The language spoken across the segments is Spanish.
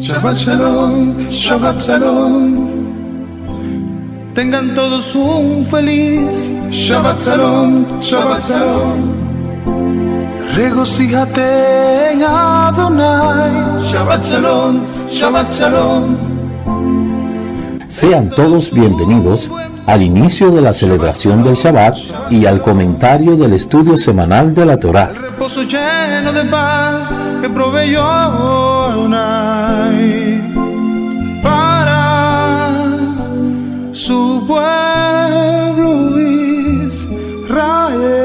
Shabbat Shalom, Shabbat Shalom. Tengan todos un feliz Shabbat Shalom, Shabbat Shalom. Regocíjate en Adonai. Shabbat Shalom, Shabbat Shalom. Sean todos bienvenidos al inicio de la celebración del Shabbat y al comentario del estudio semanal de la Torá. El reposo lleno de paz que proveyó Adonai para su pueblo Israel.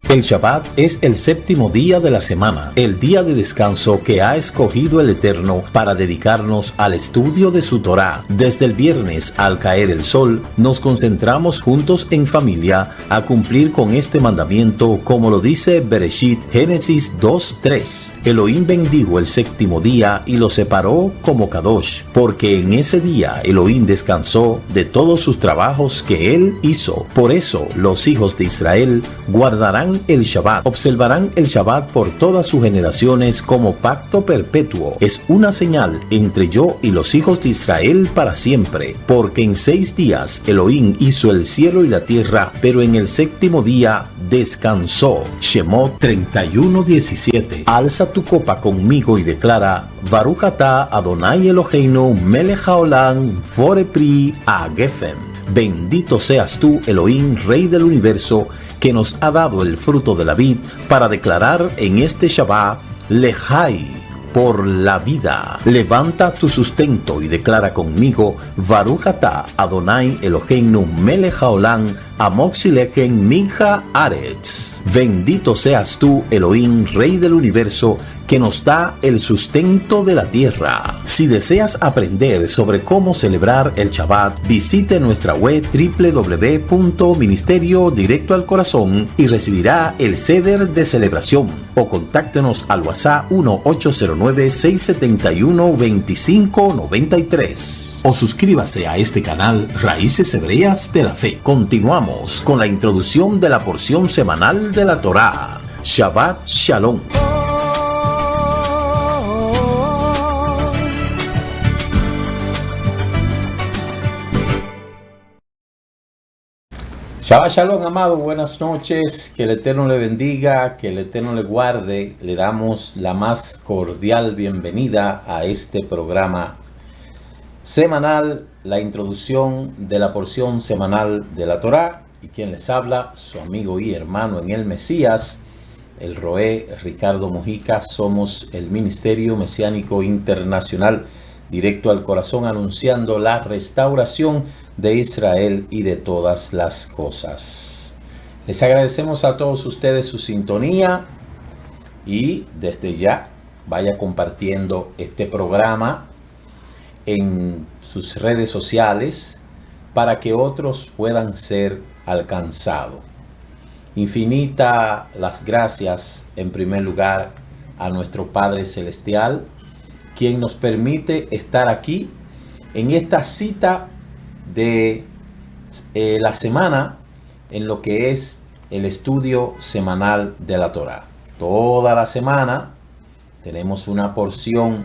El Shabbat es el séptimo día de la semana, el día de descanso que ha escogido el Eterno para dedicarnos al estudio de su Torá. Desde el viernes al caer el sol, nos concentramos juntos en familia a cumplir con este mandamiento, como lo dice Bereshit, Génesis 2:3. Elohim bendijo el séptimo día y lo separó como Kadosh, porque en ese día Elohim descansó de todos sus trabajos que él hizo. Por eso los hijos de Israel guardarán el Shabbat, observarán el Shabbat por todas sus generaciones como pacto perpetuo. Es una señal entre yo y los hijos de Israel para siempre, porque en 6 días Elohim hizo el cielo y la tierra, pero en el séptimo día descansó. Shemot 31:17. Alza tu copa conmigo y declara: Baruch atah Adonai Eloheinu melech haolam vorepri agefem. Bendito seas tú, Elohim, Rey del universo, que nos ha dado el fruto de la vid, para declarar en este Shabbat Lejai, por la vida. Levanta tu sustento y declara conmigo: Baruch atah Adonai Eloheinu melech haolam amoxileken minja aretz. Bendito seas tú, Elohim, Rey del universo, que nos da el sustento de la tierra. Si deseas aprender sobre cómo celebrar el Shabbat, visite nuestra web www.ministeriodirectoalcorazon y recibirá el ceder de celebración, o contáctenos al WhatsApp 1-809-671-2593 o suscríbase a este canal Raíces Hebreas de la Fe. Continuamos con la introducción de la porción semanal de la Torá. Shabbat Shalom. Shabbat Shalom, amado, buenas noches, que el Eterno le bendiga, que el Eterno le guarde. Le damos la más cordial bienvenida a este programa semanal, la introducción de la porción semanal de la Torá, y quien les habla, su amigo y hermano en el Mesías, el Roé Ricardo Mojica. Somos el Ministerio Mesiánico Internacional Directo al Corazón, anunciando la restauración de Israel y de todas las cosas. Les agradecemos a todos ustedes su sintonía y desde ya vaya compartiendo este programa en sus redes sociales para que otros puedan ser alcanzados. Infinitas las gracias en primer lugar a nuestro Padre Celestial, quien nos permite estar aquí en esta cita de la semana en lo que es el estudio semanal de la Torá. Toda la semana tenemos una porción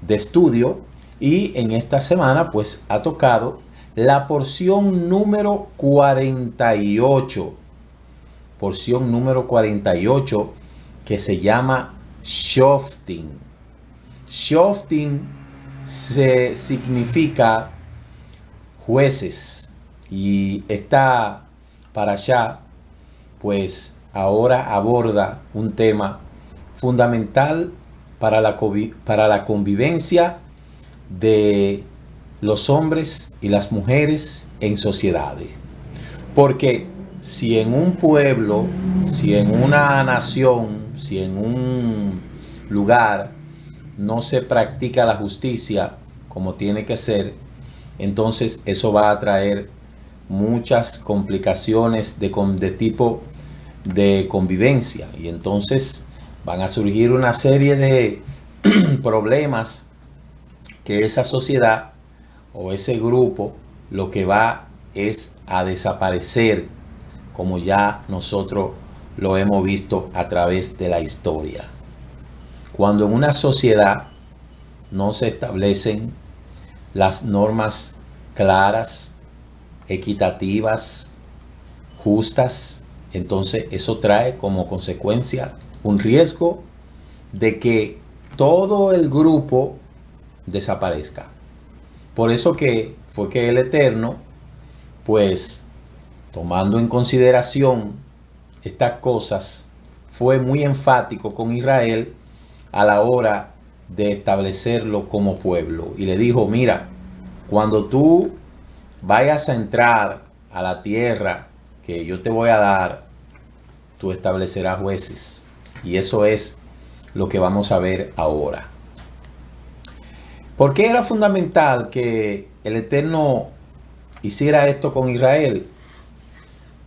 de estudio y en esta semana pues ha tocado la porción número 48. Porción número 48 que se llama Shoftim. Shoftim se significa jueces, y esta parashá pues ahora aborda un tema fundamental para la convivencia de los hombres y las mujeres en sociedades. Porque si en un pueblo, si en una nación, si en un lugar no se practica la justicia como tiene que ser, entonces eso va a traer muchas complicaciones de tipo de convivencia, y entonces van a surgir una serie de problemas que esa sociedad o ese grupo lo que va es a desaparecer, como ya nosotros lo hemos visto a través de la historia. Cuando en una sociedad no se establecen las normas claras, equitativas, justas, entonces eso trae como consecuencia un riesgo de que todo el grupo desaparezca. Por eso que fue que el Eterno, pues tomando en consideración estas cosas, fue muy enfático con Israel a la hora de establecerlo como pueblo. Y le dijo, mira, cuando tú vayas a entrar a la tierra que yo te voy a dar, tú establecerás jueces. Y eso es lo que vamos a ver ahora. ¿Por qué era fundamental que el Eterno hiciera esto con Israel?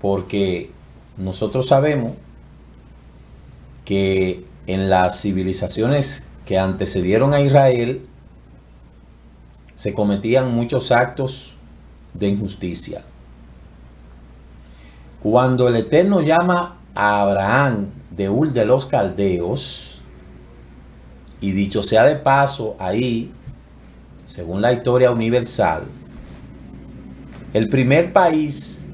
Porque nosotros sabemos que en las civilizaciones que antecedieron a Israel se cometían muchos actos de injusticia. Cuando el Eterno llama a Abraham de Ur de los Caldeos, y dicho sea de paso, ahí, según la historia universal, el primer país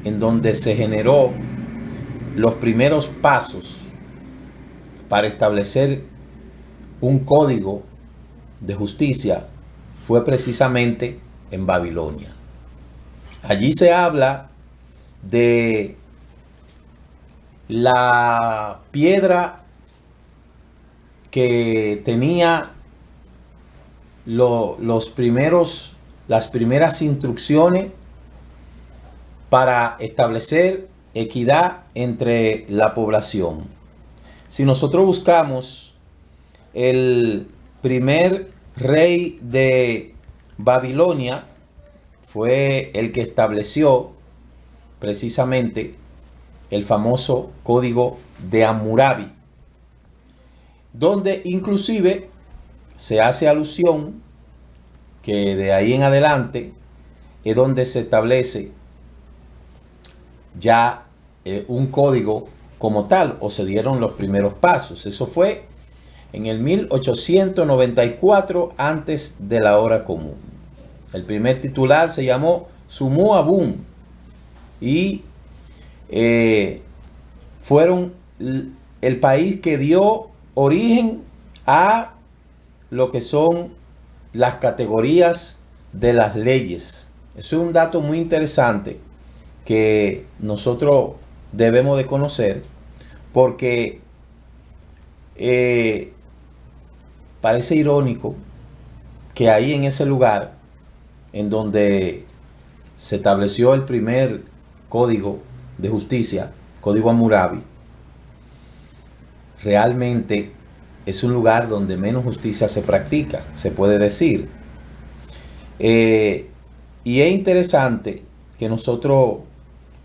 en donde se generó los primeros pasos para establecer un código de justicia fue precisamente en Babilonia. Allí se habla de la piedra que tenía las primeras instrucciones para establecer equidad entre la población. Si nosotros buscamos el primer rey de Babilonia, fue el que estableció precisamente el famoso código de Hammurabi, donde inclusive se hace alusión que de ahí en adelante es donde se establece ya un código como tal, o se dieron los primeros pasos. Eso fue en el 1894 antes de la hora común. El primer titular se llamó Sumu Abum y fueron el país que dio origen a lo que son las categorías de las leyes. Eso es un dato muy interesante que nosotros debemos de conocer, porque parece irónico que ahí en ese lugar en donde se estableció el primer código de justicia, código Hammurabi, realmente es un lugar donde menos justicia se practica, se puede decir. Y es interesante que nosotros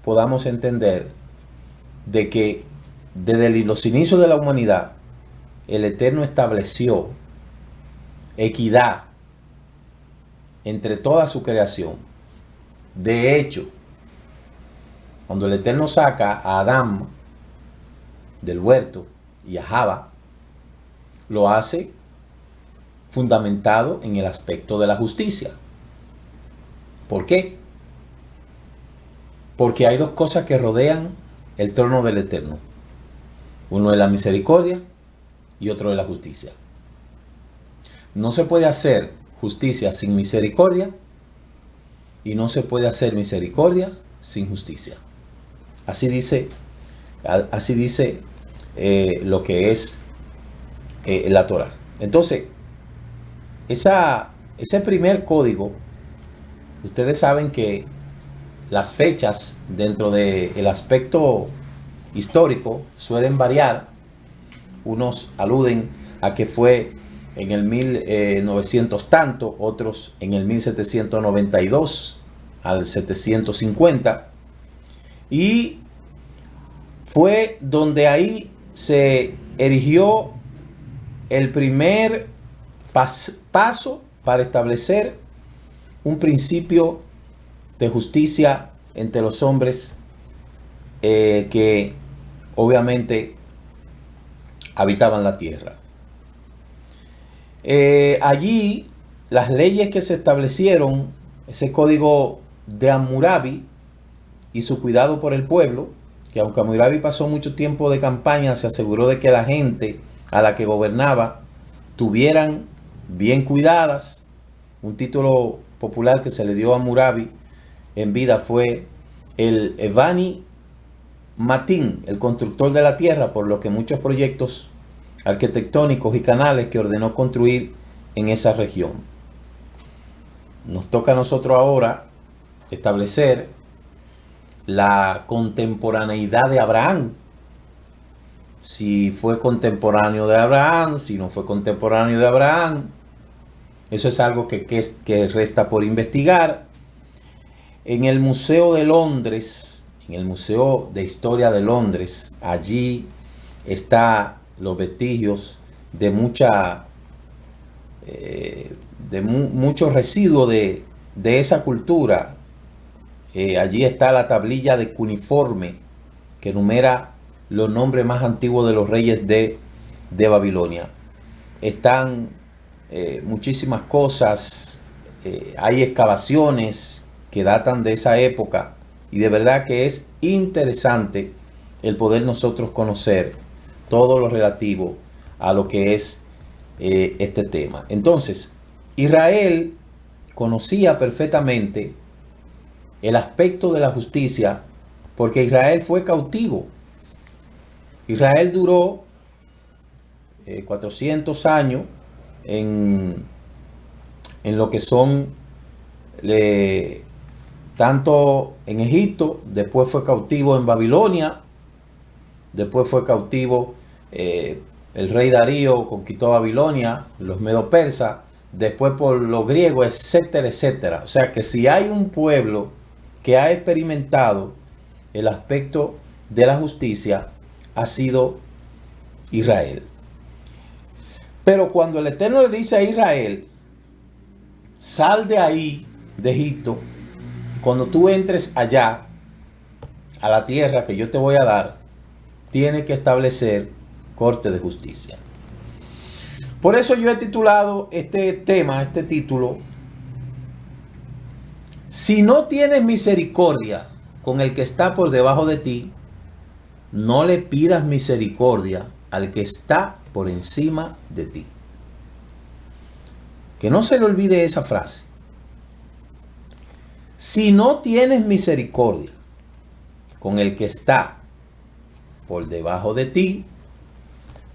podamos entender de que desde los inicios de la humanidad, el Eterno estableció equidad entre toda su creación. De hecho, cuando el Eterno saca a Adán del huerto y a Java, lo hace fundamentado en el aspecto de la justicia. ¿Por qué? Porque hay dos cosas que rodean el trono del Eterno. Uno es la misericordia y otro es la justicia. No se puede hacer justicia sin misericordia y no se puede hacer misericordia sin justicia. Así dice lo que es la Torah. Entonces, ese primer código, ustedes saben que las fechas dentro del aspecto histórico suelen variar. Unos aluden a que fue en el 1900 tanto, otros en el 1792 al 750, y fue donde ahí se erigió el primer paso para establecer un principio de justicia entre los hombres que obviamente habitaban la tierra. Allí las leyes que se establecieron, ese código de Hammurabi y su cuidado por el pueblo, que aunque Hammurabi pasó mucho tiempo de campaña, se aseguró de que la gente a la que gobernaba tuvieran bien cuidadas. Un título popular que se le dio a Hammurabi en vida fue el Evani Matin, el constructor de la tierra, por lo que muchos proyectos arquitectónicos y canales que ordenó construir en esa región. Nos toca a nosotros ahora establecer la contemporaneidad de Abraham. Si fue contemporáneo de Abraham, si no fue contemporáneo de Abraham. Eso es algo que resta por investigar. En el Museo de Londres, en el Museo de Historia de Londres, allí están los vestigios de muchos residuos de esa cultura. Allí está la tablilla de cuneiforme que enumera los nombres más antiguos de los reyes de Babilonia. Están muchísimas cosas, hay excavaciones que datan de esa época y de verdad que es interesante el poder nosotros conocer todo lo relativo a lo que es este tema. Entonces, Israel conocía perfectamente el aspecto de la justicia porque Israel fue cautivo. Israel duró 400 años en lo que son tanto en Egipto, después fue cautivo en Babilonia, después fue cautivo, el rey Darío conquistó Babilonia, los medo persas, después por los griegos, etcétera, etcétera. O sea que si hay un pueblo que ha experimentado el aspecto de la justicia, ha sido Israel. Pero cuando el Eterno le dice a Israel, sal de ahí, de Egipto, y cuando tú entres allá, a la tierra que yo te voy a dar, tienes que establecer corte de justicia. Por eso yo he titulado este tema, este título, si no tienes misericordia con el que está por debajo de ti, no le pidas misericordia al que está por encima de ti. Que no se le olvide esa frase. Si no tienes misericordia con el que está por debajo de ti,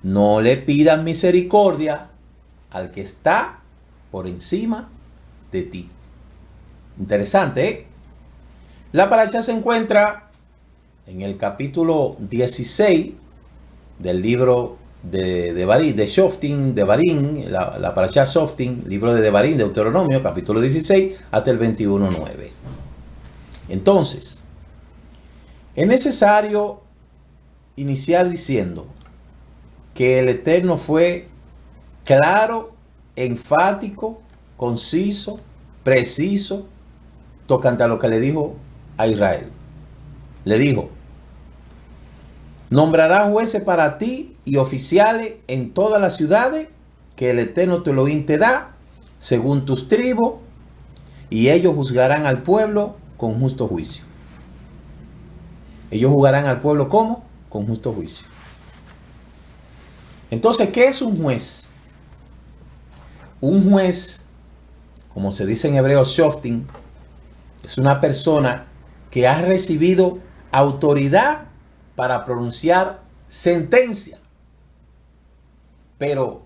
no le pidas misericordia al que está por encima de ti. Interesante, ¿eh? La parasha se encuentra en el capítulo 16 del libro de Devarim, de Shoftim, Devarim, la parasha Shoftim, libro de Devarim, Deuteronomio, capítulo 16, hasta el 21:9. Entonces, es necesario iniciar diciendo que el Eterno fue claro, enfático, conciso, preciso, tocante a lo que le dijo a Israel. Le dijo: nombrarás jueces para ti y oficiales en todas las ciudades que el Eterno tu Elohim te da, según tus tribus, y ellos juzgarán al pueblo con justo juicio. Ellos juzgarán al pueblo ¿cómo? Con justo juicio. Entonces, ¿qué es un juez? Un juez, como se dice en hebreo, shoftim, es una persona que ha recibido autoridad para pronunciar sentencia, pero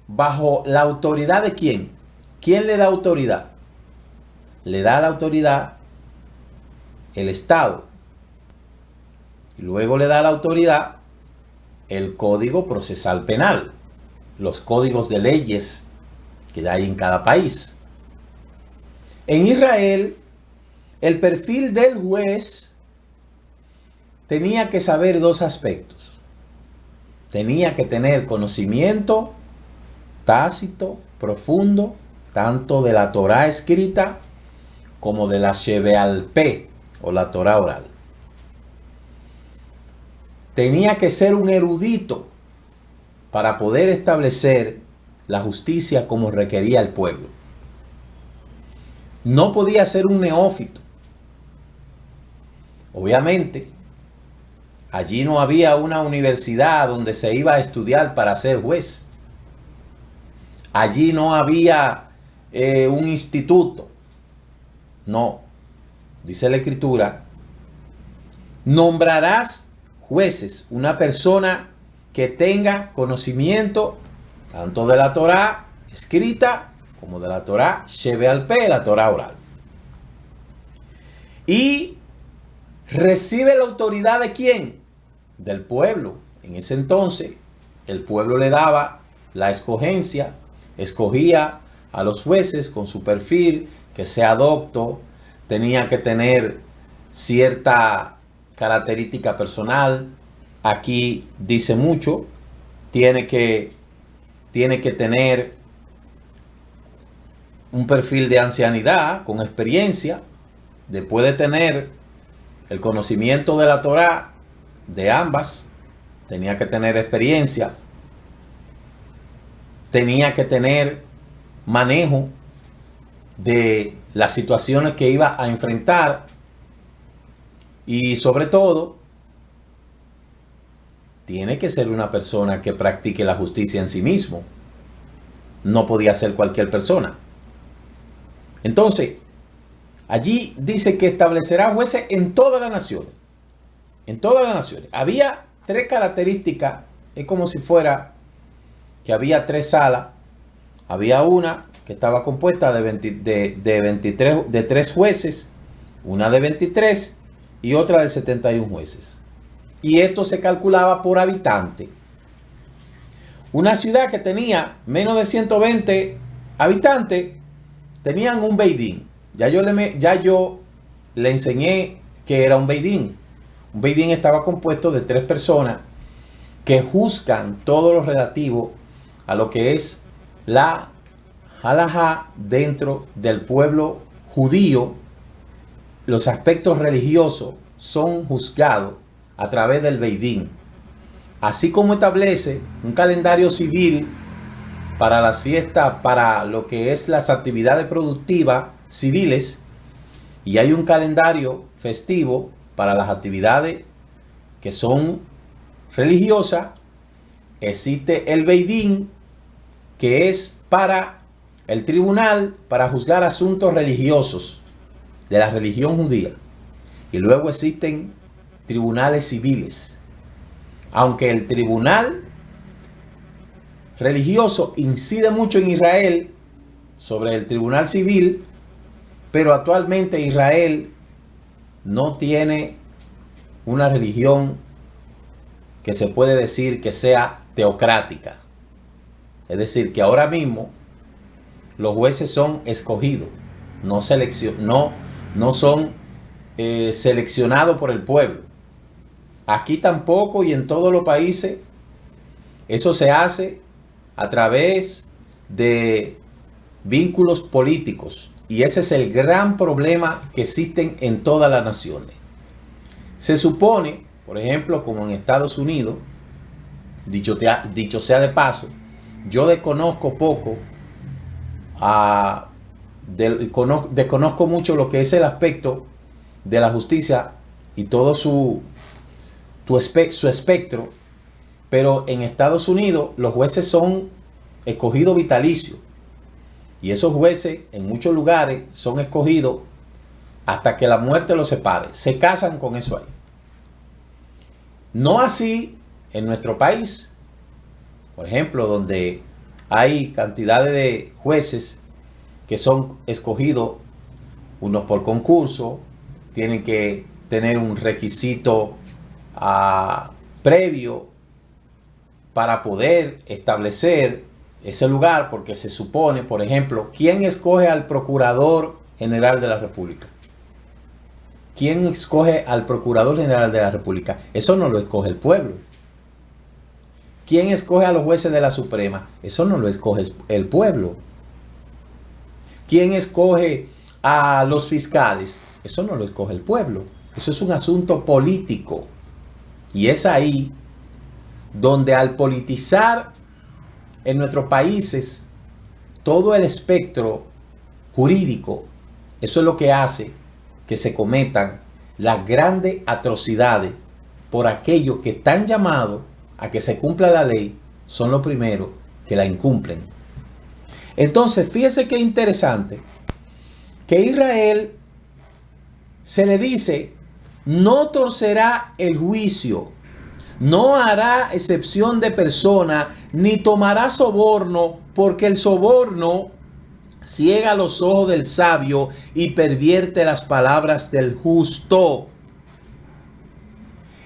bajo la autoridad de ¿quién? ¿Quién le da autoridad? Le da la autoridad el Estado, y luego le da la autoridad el Código Procesal Penal, los códigos de leyes que hay en cada país. En Israel, el perfil del juez tenía que saber dos aspectos. Tenía que tener conocimiento tácito, profundo, tanto de la Torá escrita como de la Shebeal Peh, o la Torá oral. tenía que ser un erudito para poder establecer la justicia como requería el pueblo. No podía ser un neófito. Obviamente, allí no había una universidad donde se iba a estudiar para ser juez. Allí no había un instituto. No, dice la Escritura, nombrarás jueces, una persona que tenga conocimiento tanto de la Torá escrita como de la Torá shebe'al peh, la Torá oral. Y recibe la autoridad ¿de quién? Del pueblo. En ese entonces, el pueblo le daba la escogencia, escogía a los jueces con su perfil, que sea docto, tenía que tener cierta característica personal. Aquí dice mucho, tiene que tener un perfil de ancianidad con experiencia, después de tener el conocimiento de la Torá, de ambas, tenía que tener experiencia, tenía que tener manejo de las situaciones que iba a enfrentar y sobre todo tiene que ser una persona que practique la justicia en sí mismo. No podía ser cualquier persona. Entonces, allí dice que establecerá jueces en todas las naciones. En todas las naciones. Había tres características. Es como si fuera que había tres salas. Había una que estaba compuesta de tres jueces, una de 23 y otra de 71 jueces. Y esto se calculaba por habitante. Una ciudad que tenía menos de 120 habitantes, tenían un beidín. Ya yo le enseñé que era un beidín. Un beidín estaba compuesto de tres personas que juzgan todo lo relativo a lo que es la halajá dentro del pueblo judío. Los aspectos religiosos son juzgados a través del beidín, así como establece un calendario civil para las fiestas, para lo que es las actividades productivas civiles, y hay un calendario festivo para las actividades que son religiosas. Existe el beidín, que es para el tribunal para juzgar asuntos religiosos de la religión judía, y luego existen tribunales civiles. Aunque el tribunal religioso incide mucho en Israel sobre el tribunal civil, pero actualmente Israel no tiene una religión que se puede decir que sea teocrática. Es decir, que ahora mismo los jueces son escogidos, no son seleccionados por el pueblo. Aquí tampoco, y en todos los países eso se hace a través de vínculos políticos, y ese es el gran problema que existen en todas las naciones. Se supone, por ejemplo, como en Estados Unidos, dicho sea de paso, yo desconozco poco, desconozco mucho lo que es el aspecto de la justicia y todo su espectro, pero en Estados Unidos los jueces son escogidos vitalicios, y esos jueces en muchos lugares son escogidos hasta que la muerte los separe. Se casan con eso ahí. No así en nuestro país, por ejemplo, donde hay cantidades de jueces que son escogidos, unos por concurso, tienen que tener un requisito previo para poder establecer ese lugar, porque se supone, por ejemplo, ¿quién escoge al Procurador General de la República? ¿Quién escoge al Procurador General de la República? Eso no lo escoge el pueblo. ¿Quién escoge a los jueces de la Suprema? Eso no lo escoge el pueblo. ¿Quién escoge a los fiscales? Eso no lo escoge el pueblo. Eso es un asunto político. Y es ahí donde al politizar en nuestros países todo el espectro jurídico, eso es lo que hace que se cometan las grandes atrocidades por aquellos que están llamados a que se cumpla la ley, son los primeros que la incumplen. Entonces, fíjese qué interesante, que Israel se le dice, no torcerá el juicio, no hará excepción de persona, ni tomará soborno, porque el soborno ciega los ojos del sabio y pervierte las palabras del justo.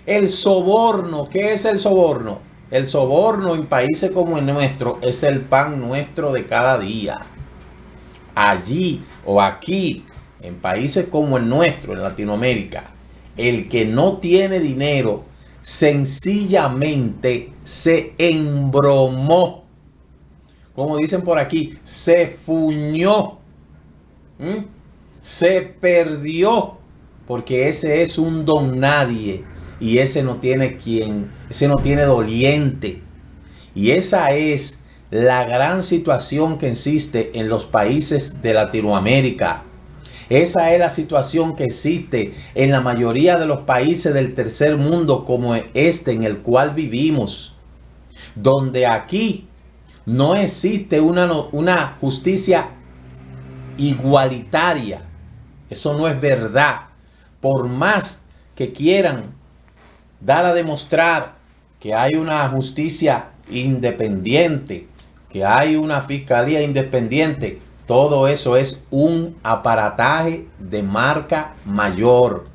El soborno, ¿qué es el soborno? El soborno en países como el nuestro es el pan nuestro de cada día. Allí o aquí, en países como el nuestro, en Latinoamérica, el que no tiene dinero sencillamente se embromó. Como dicen por aquí, se fuñó. Se perdió. Porque ese es un don nadie. Y ese no tiene quien, ese no tiene doliente. Y esa es la gran situación que existe en los países de Latinoamérica. Esa es la situación que existe en la mayoría de los países del tercer mundo como este en el cual vivimos. Donde aquí no existe una justicia igualitaria. Eso no es verdad. Por más que quieran dar a demostrar que hay una justicia independiente, que hay una fiscalía independiente, todo eso es un aparataje de marca mayor.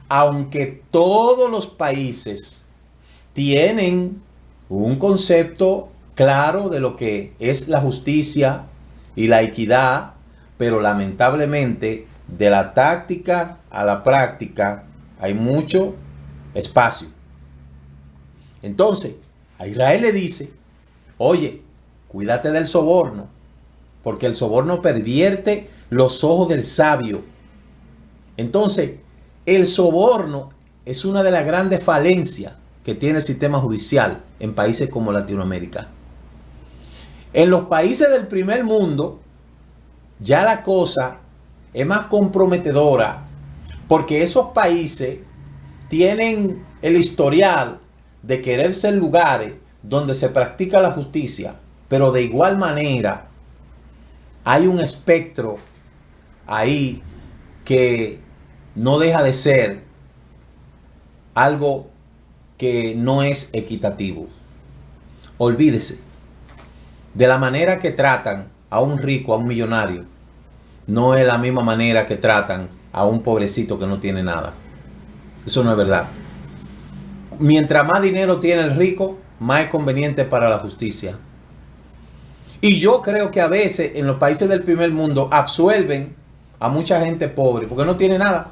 Aunque todos los países tienen un concepto claro de lo que es la justicia y la equidad, pero lamentablemente de la táctica a la práctica hay mucho espacio. Entonces, a Israel le dice, oye, cuídate del soborno, porque el soborno pervierte los ojos del sabio. Entonces, el soborno es una de las grandes falencias que tiene el sistema judicial en países como Latinoamérica. En los países del primer mundo, ya la cosa es más comprometedora, porque esos países tienen el historial de querer ser lugares donde se practica la justicia, pero de igual manera hay un espectro ahí que no deja de ser algo que no es equitativo. Olvídese de la manera que tratan a un rico, a un millonario. No es la misma manera que tratan a un pobrecito que no tiene nada. Eso no es verdad. Mientras más dinero tiene el rico, más es conveniente para la justicia. Y yo creo que a veces en los países del primer mundo absuelven a mucha gente pobre porque no tiene nada.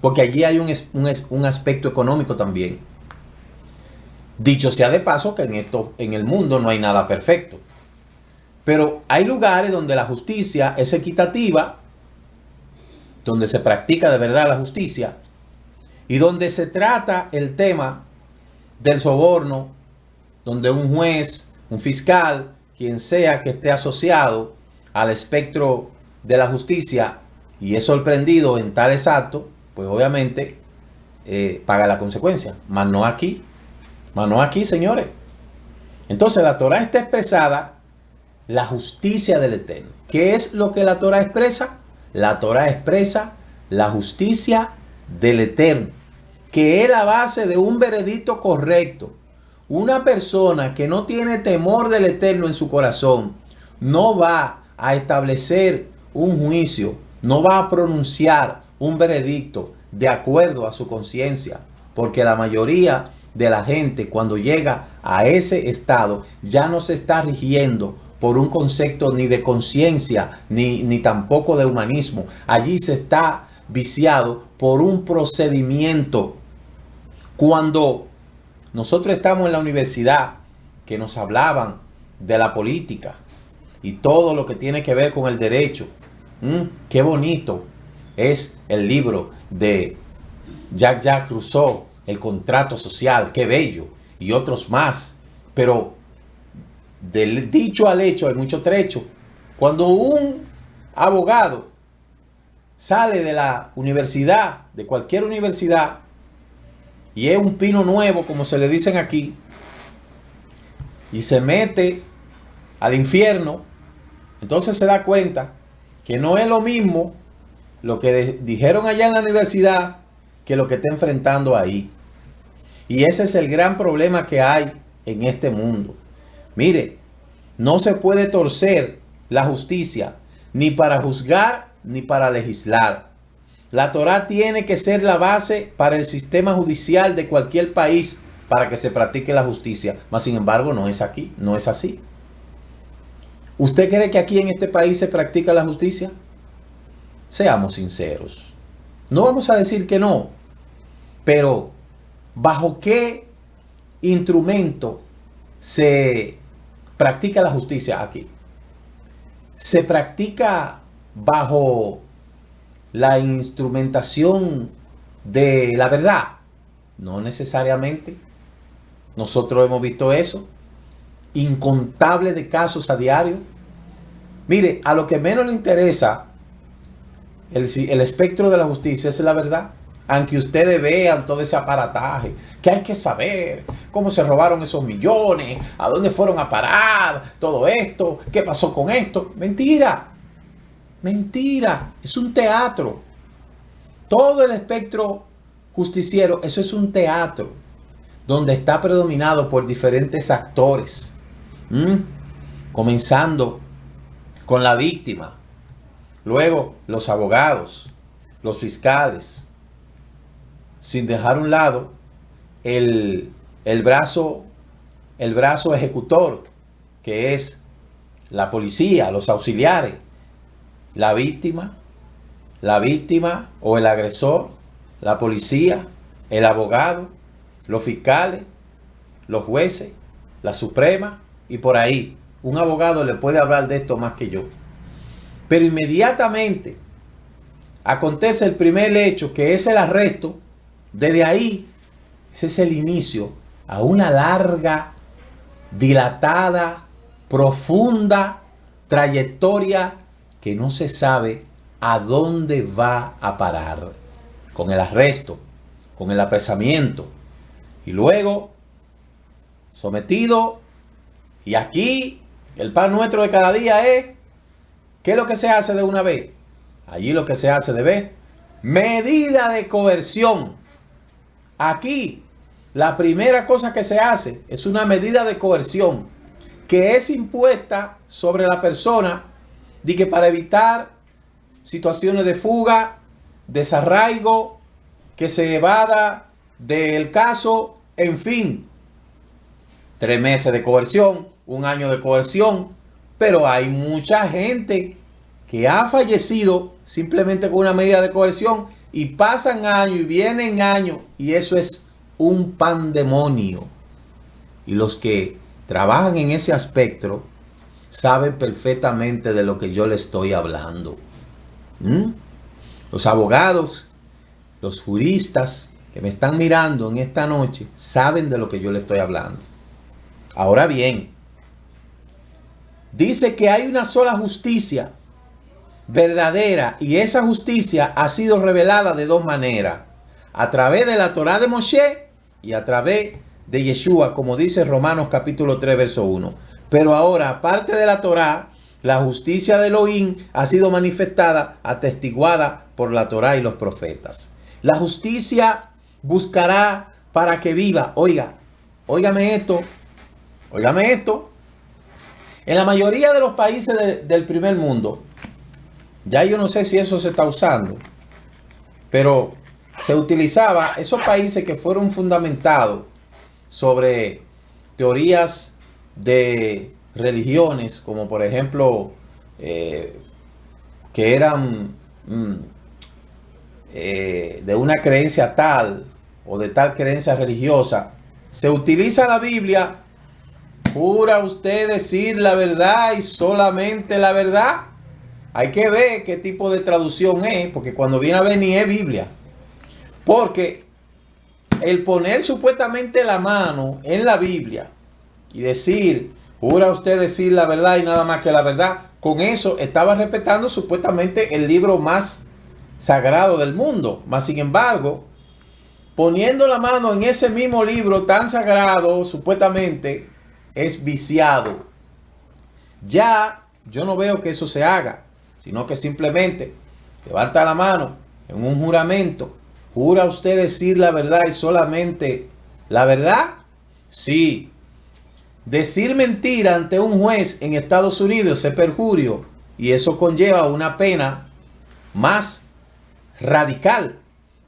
Porque allí hay un aspecto económico también. Dicho sea de paso que en el mundo no hay nada perfecto. Pero hay lugares donde la justicia es equitativa, donde se practica de verdad la justicia y donde se trata el tema del soborno, donde un juez, un fiscal, quien sea que esté asociado al espectro de la justicia y es sorprendido en tales actos, pues obviamente paga la consecuencia. Mas no aquí, señores. Entonces la Torah está expresada la justicia del Eterno. ¿Qué es lo que la Torah expresa? La Torah expresa la justicia del Eterno, que es la base de un veredicto correcto. Una persona que no tiene temor del Eterno en su corazón no va a establecer un juicio, no va a pronunciar un veredicto de acuerdo a su conciencia, porque la mayoría de la gente cuando llega a ese estado ya no se está rigiendo por un concepto ni de conciencia ni tampoco de humanismo. Allí se está viciado por un procedimiento. Cuando nosotros estamos en la universidad, que nos hablaban de la política y todo lo que tiene que ver con el derecho. Qué bonito es el libro de Jacques Rousseau el contrato social, qué bello, y otros más. Pero del dicho al hecho hay mucho trecho. Cuando un abogado sale de la universidad, de cualquier universidad, y es un pino nuevo, como se le dicen aquí, y se mete al infierno, entonces se da cuenta que no es lo mismo lo que dijeron allá en la universidad que lo que está enfrentando ahí. Y ese es el gran problema que hay en este mundo. Mire, no se puede torcer la justicia ni para juzgar ni para legislar. La Torá tiene que ser la base para el sistema judicial de cualquier país para que se practique la justicia. Mas, sin embargo, no es aquí, no es así. ¿Usted cree que aquí en este país se practica la justicia? Seamos sinceros. No vamos a decir que no, pero ¿bajo qué instrumento se practica la justicia aquí? ¿Se practica bajo la instrumentación de la verdad? No necesariamente. Nosotros hemos visto eso. Incontables de casos a diario. Mire, a lo que menos le interesa el espectro de la justicia es la verdad. Aunque ustedes vean todo ese aparataje, que hay que saber cómo se robaron esos millones, a dónde fueron a parar, todo esto, qué pasó con esto. Mentira, mentira, es un teatro. Todo el espectro justiciero, eso es un teatro, donde está predominado por diferentes actores. Comenzando con la víctima, luego los abogados, los fiscales, sin dejar a un lado el brazo ejecutor, que es la policía, los auxiliares, la víctima o el agresor, la policía, el abogado, los fiscales, los jueces, la Suprema, y por ahí. Un abogado le puede hablar de esto más que yo. Pero inmediatamente acontece el primer hecho, que es el arresto. Desde ahí, ese es el inicio a una larga, dilatada, profunda trayectoria que no se sabe a dónde va a parar. Con el arresto, con el apresamiento, y luego sometido. Y aquí el pan nuestro de cada día es, ¿qué es lo que se hace de una vez? Allí lo que se hace de vez, medida de coerción. Aquí la primera cosa que se hace es una medida de coerción que es impuesta sobre la persona, de que para evitar situaciones de fuga, desarraigo, que se evada del caso, en fin. 3 meses de coerción, 1 año de coerción, pero hay mucha gente que ha fallecido simplemente con una medida de coerción, y pasan años y vienen años, y eso es un pandemonio. Y los que trabajan en ese aspecto saben perfectamente de lo que yo le estoy hablando. Los abogados, los juristas que me están mirando en esta noche saben de lo que yo le estoy hablando. Ahora bien, dice que hay una sola justicia verdadera, y esa justicia ha sido revelada de 2 maneras: a través de la Torá de Moshe y a través de Yeshua, como dice Romanos capítulo 3 verso 1. Pero ahora, aparte de la Torá, la justicia de Elohim ha sido manifestada, atestiguada por la Torá y los profetas. La justicia buscará para que viva. Óigame esto. En la mayoría de los países del primer mundo, ya yo no sé si eso se está usando, pero se utilizaba esos países que fueron fundamentados sobre teorías de religiones, como por ejemplo que eran de una creencia tal o de tal creencia religiosa. Se utiliza la Biblia. ¿Jura usted decir la verdad y solamente la verdad? Hay que ver qué tipo de traducción es, porque cuando viene a ver ni es Biblia. Porque el poner supuestamente la mano en la Biblia y decir, jura usted decir la verdad y nada más que la verdad, con eso estaba respetando supuestamente el libro más sagrado del mundo. Mas sin embargo, poniendo la mano en ese mismo libro tan sagrado, supuestamente, es viciado. Ya yo no veo que eso se haga, sino que simplemente levanta la mano en un juramento. ¿Jura usted decir la verdad y solamente la verdad? Sí. Decir mentira ante un juez en Estados Unidos es perjurio y eso conlleva una pena más radical.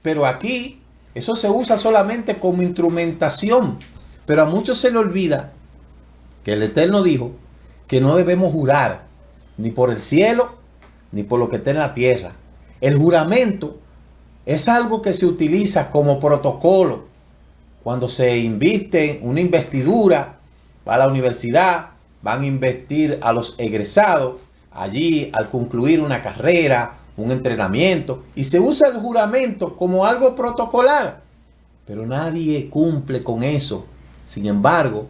Pero aquí eso se usa solamente como instrumentación. Pero a muchos se le olvida que el Eterno dijo que no debemos jurar ni por el cielo ni por lo que está en la tierra. El juramento es algo que se utiliza como protocolo cuando se inviste una investidura. Va a la universidad, van a investir a los egresados allí al concluir una carrera, un entrenamiento, y se usa el juramento como algo protocolar, pero nadie cumple con eso. Sin embargo,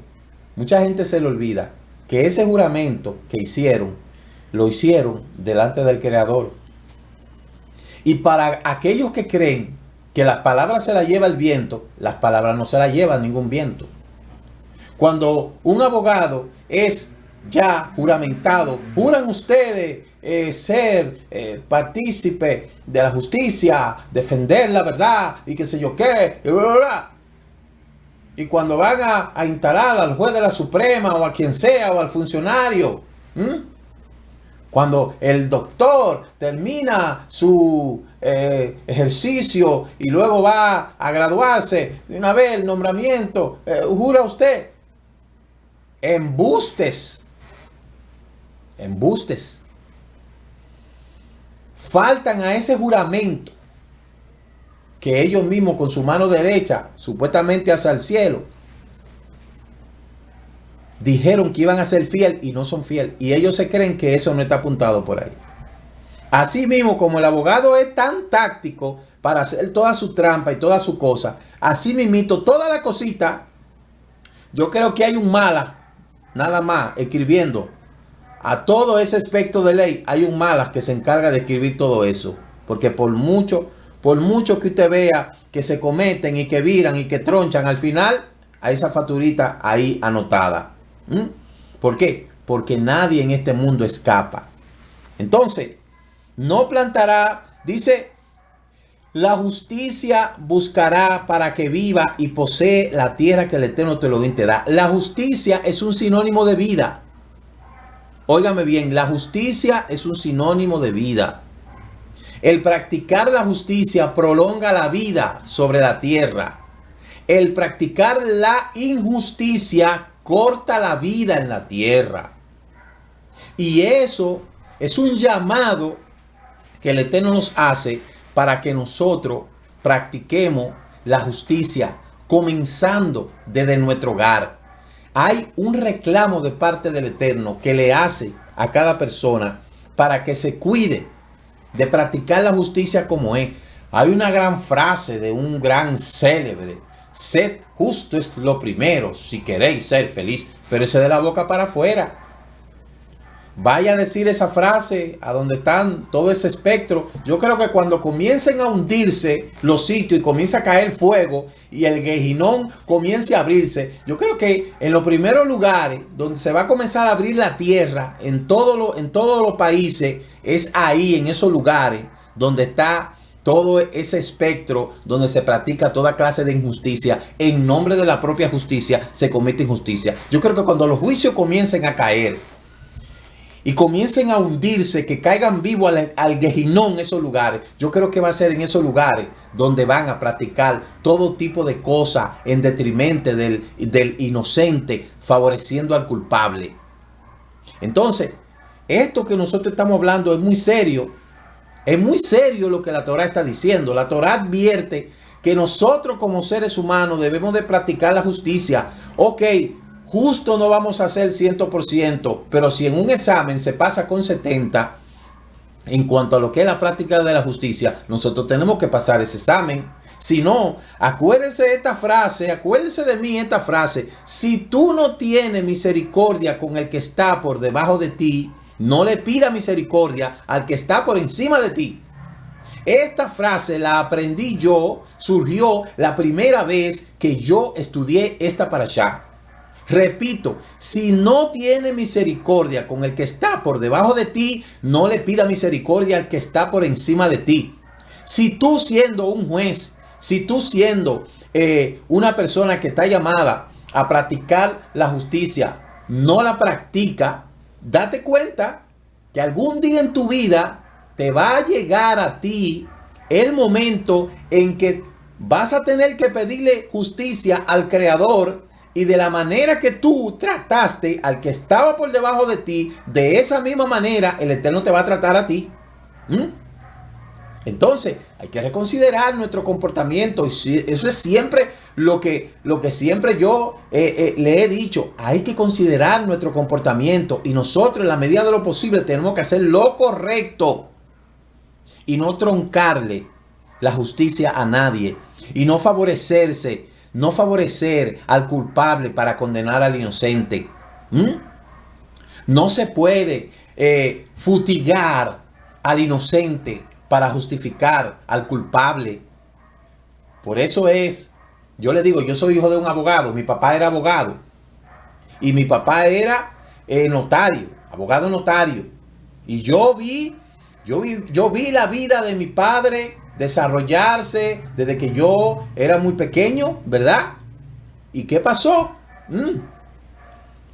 mucha gente se le olvida que ese juramento que hicieron, lo hicieron delante del Creador. Y para aquellos que creen que las palabras se las lleva el viento, las palabras no se las lleva ningún viento. Cuando un abogado es ya juramentado, juran ustedes ser partícipe de la justicia, defender la verdad y qué sé yo qué, y bla, bla, bla. Y cuando van a instalar al juez de la Suprema o a quien sea o al funcionario, cuando el doctor termina su ejercicio y luego va a graduarse, de una vez el nombramiento, jura usted. Embustes. Faltan a ese juramento que ellos mismos con su mano derecha, supuestamente hacia el cielo, dijeron que iban a ser fiel y no son fiel. Y ellos se creen que eso no está apuntado por ahí. Así mismo, como el abogado es tan táctico para hacer toda su trampa y toda su cosa, así mismito, toda la cosita, yo creo que hay un Malas, nada más, escribiendo a todo ese aspecto de ley, hay un Malas que se encarga de escribir todo eso. Porque por mucho que usted vea que se cometen y que viran y que tronchan, al final hay esa facturita ahí anotada. ¿Por qué? Porque nadie en este mundo escapa. Entonces, no plantará, dice, la justicia buscará para que viva y posee la tierra que el Eterno te lo te da. La justicia es un sinónimo de vida. Óigame bien, la justicia es un sinónimo de vida. El practicar la justicia prolonga la vida sobre la tierra. El practicar la injusticia corta la vida en la tierra. Y eso es un llamado que el Eterno nos hace para que nosotros practiquemos la justicia, comenzando desde nuestro hogar. Hay un reclamo de parte del Eterno que le hace a cada persona para que se cuide de practicar la justicia como es. Hay una gran frase de un gran célebre: sed justo es lo primero si queréis ser feliz. Pero ese de la boca para afuera. Vaya a decir esa frase a donde están todo ese espectro. Yo creo que cuando comiencen a hundirse los sitios y comienza a caer fuego y el Gehinnom comience a abrirse, yo creo que en los primeros lugares donde se va a comenzar a abrir la tierra en todos los países, es ahí, en esos lugares donde está todo ese espectro, donde se practica toda clase de injusticia. En nombre de la propia justicia se comete injusticia. Yo creo que cuando los juicios comiencen a caer y comiencen a hundirse, que caigan vivos al Gehinnom esos lugares, yo creo que va a ser en esos lugares donde van a practicar todo tipo de cosas en detrimento del inocente, favoreciendo al culpable. Entonces, esto que nosotros estamos hablando es muy serio. Es muy serio lo que la Torah está diciendo. La Torah advierte que nosotros como seres humanos debemos de practicar la justicia. Ok, justo no vamos a hacer 100%, pero si en un examen se pasa con 70, en cuanto a lo que es la práctica de la justicia, nosotros tenemos que pasar ese examen. Si no, acuérdense de esta frase, acuérdense de mí esta frase. Si tú no tienes misericordia con el que está por debajo de ti, no le pida misericordia al que está por encima de ti. Esta frase la aprendí yo, surgió la primera vez que yo estudié esta parashá. Repito, si no tiene misericordia con el que está por debajo de ti, no le pida misericordia al que está por encima de ti. Si tú siendo un juez, si tú siendo una persona que está llamada a practicar la justicia, no la practica, date cuenta que algún día en tu vida te va a llegar a ti el momento en que vas a tener que pedirle justicia al Creador. Y de la manera que tú trataste al que estaba por debajo de ti, de esa misma manera el Eterno te va a tratar a ti. Entonces, hay que reconsiderar nuestro comportamiento. Y eso es siempre lo que siempre yo le he dicho. Hay que considerar nuestro comportamiento. Y nosotros, en la medida de lo posible, tenemos que hacer lo correcto. Y no troncarle la justicia a nadie. Y no favorecer al culpable para condenar al inocente. No se puede fustigar al inocente para justificar al culpable. Por eso yo le digo, yo soy hijo de un abogado. Mi papá era abogado. Y mi papá era notario, abogado notario. Y yo vi la vida de mi padre desarrollarse desde que yo era muy pequeño, ¿verdad? ¿Y qué pasó?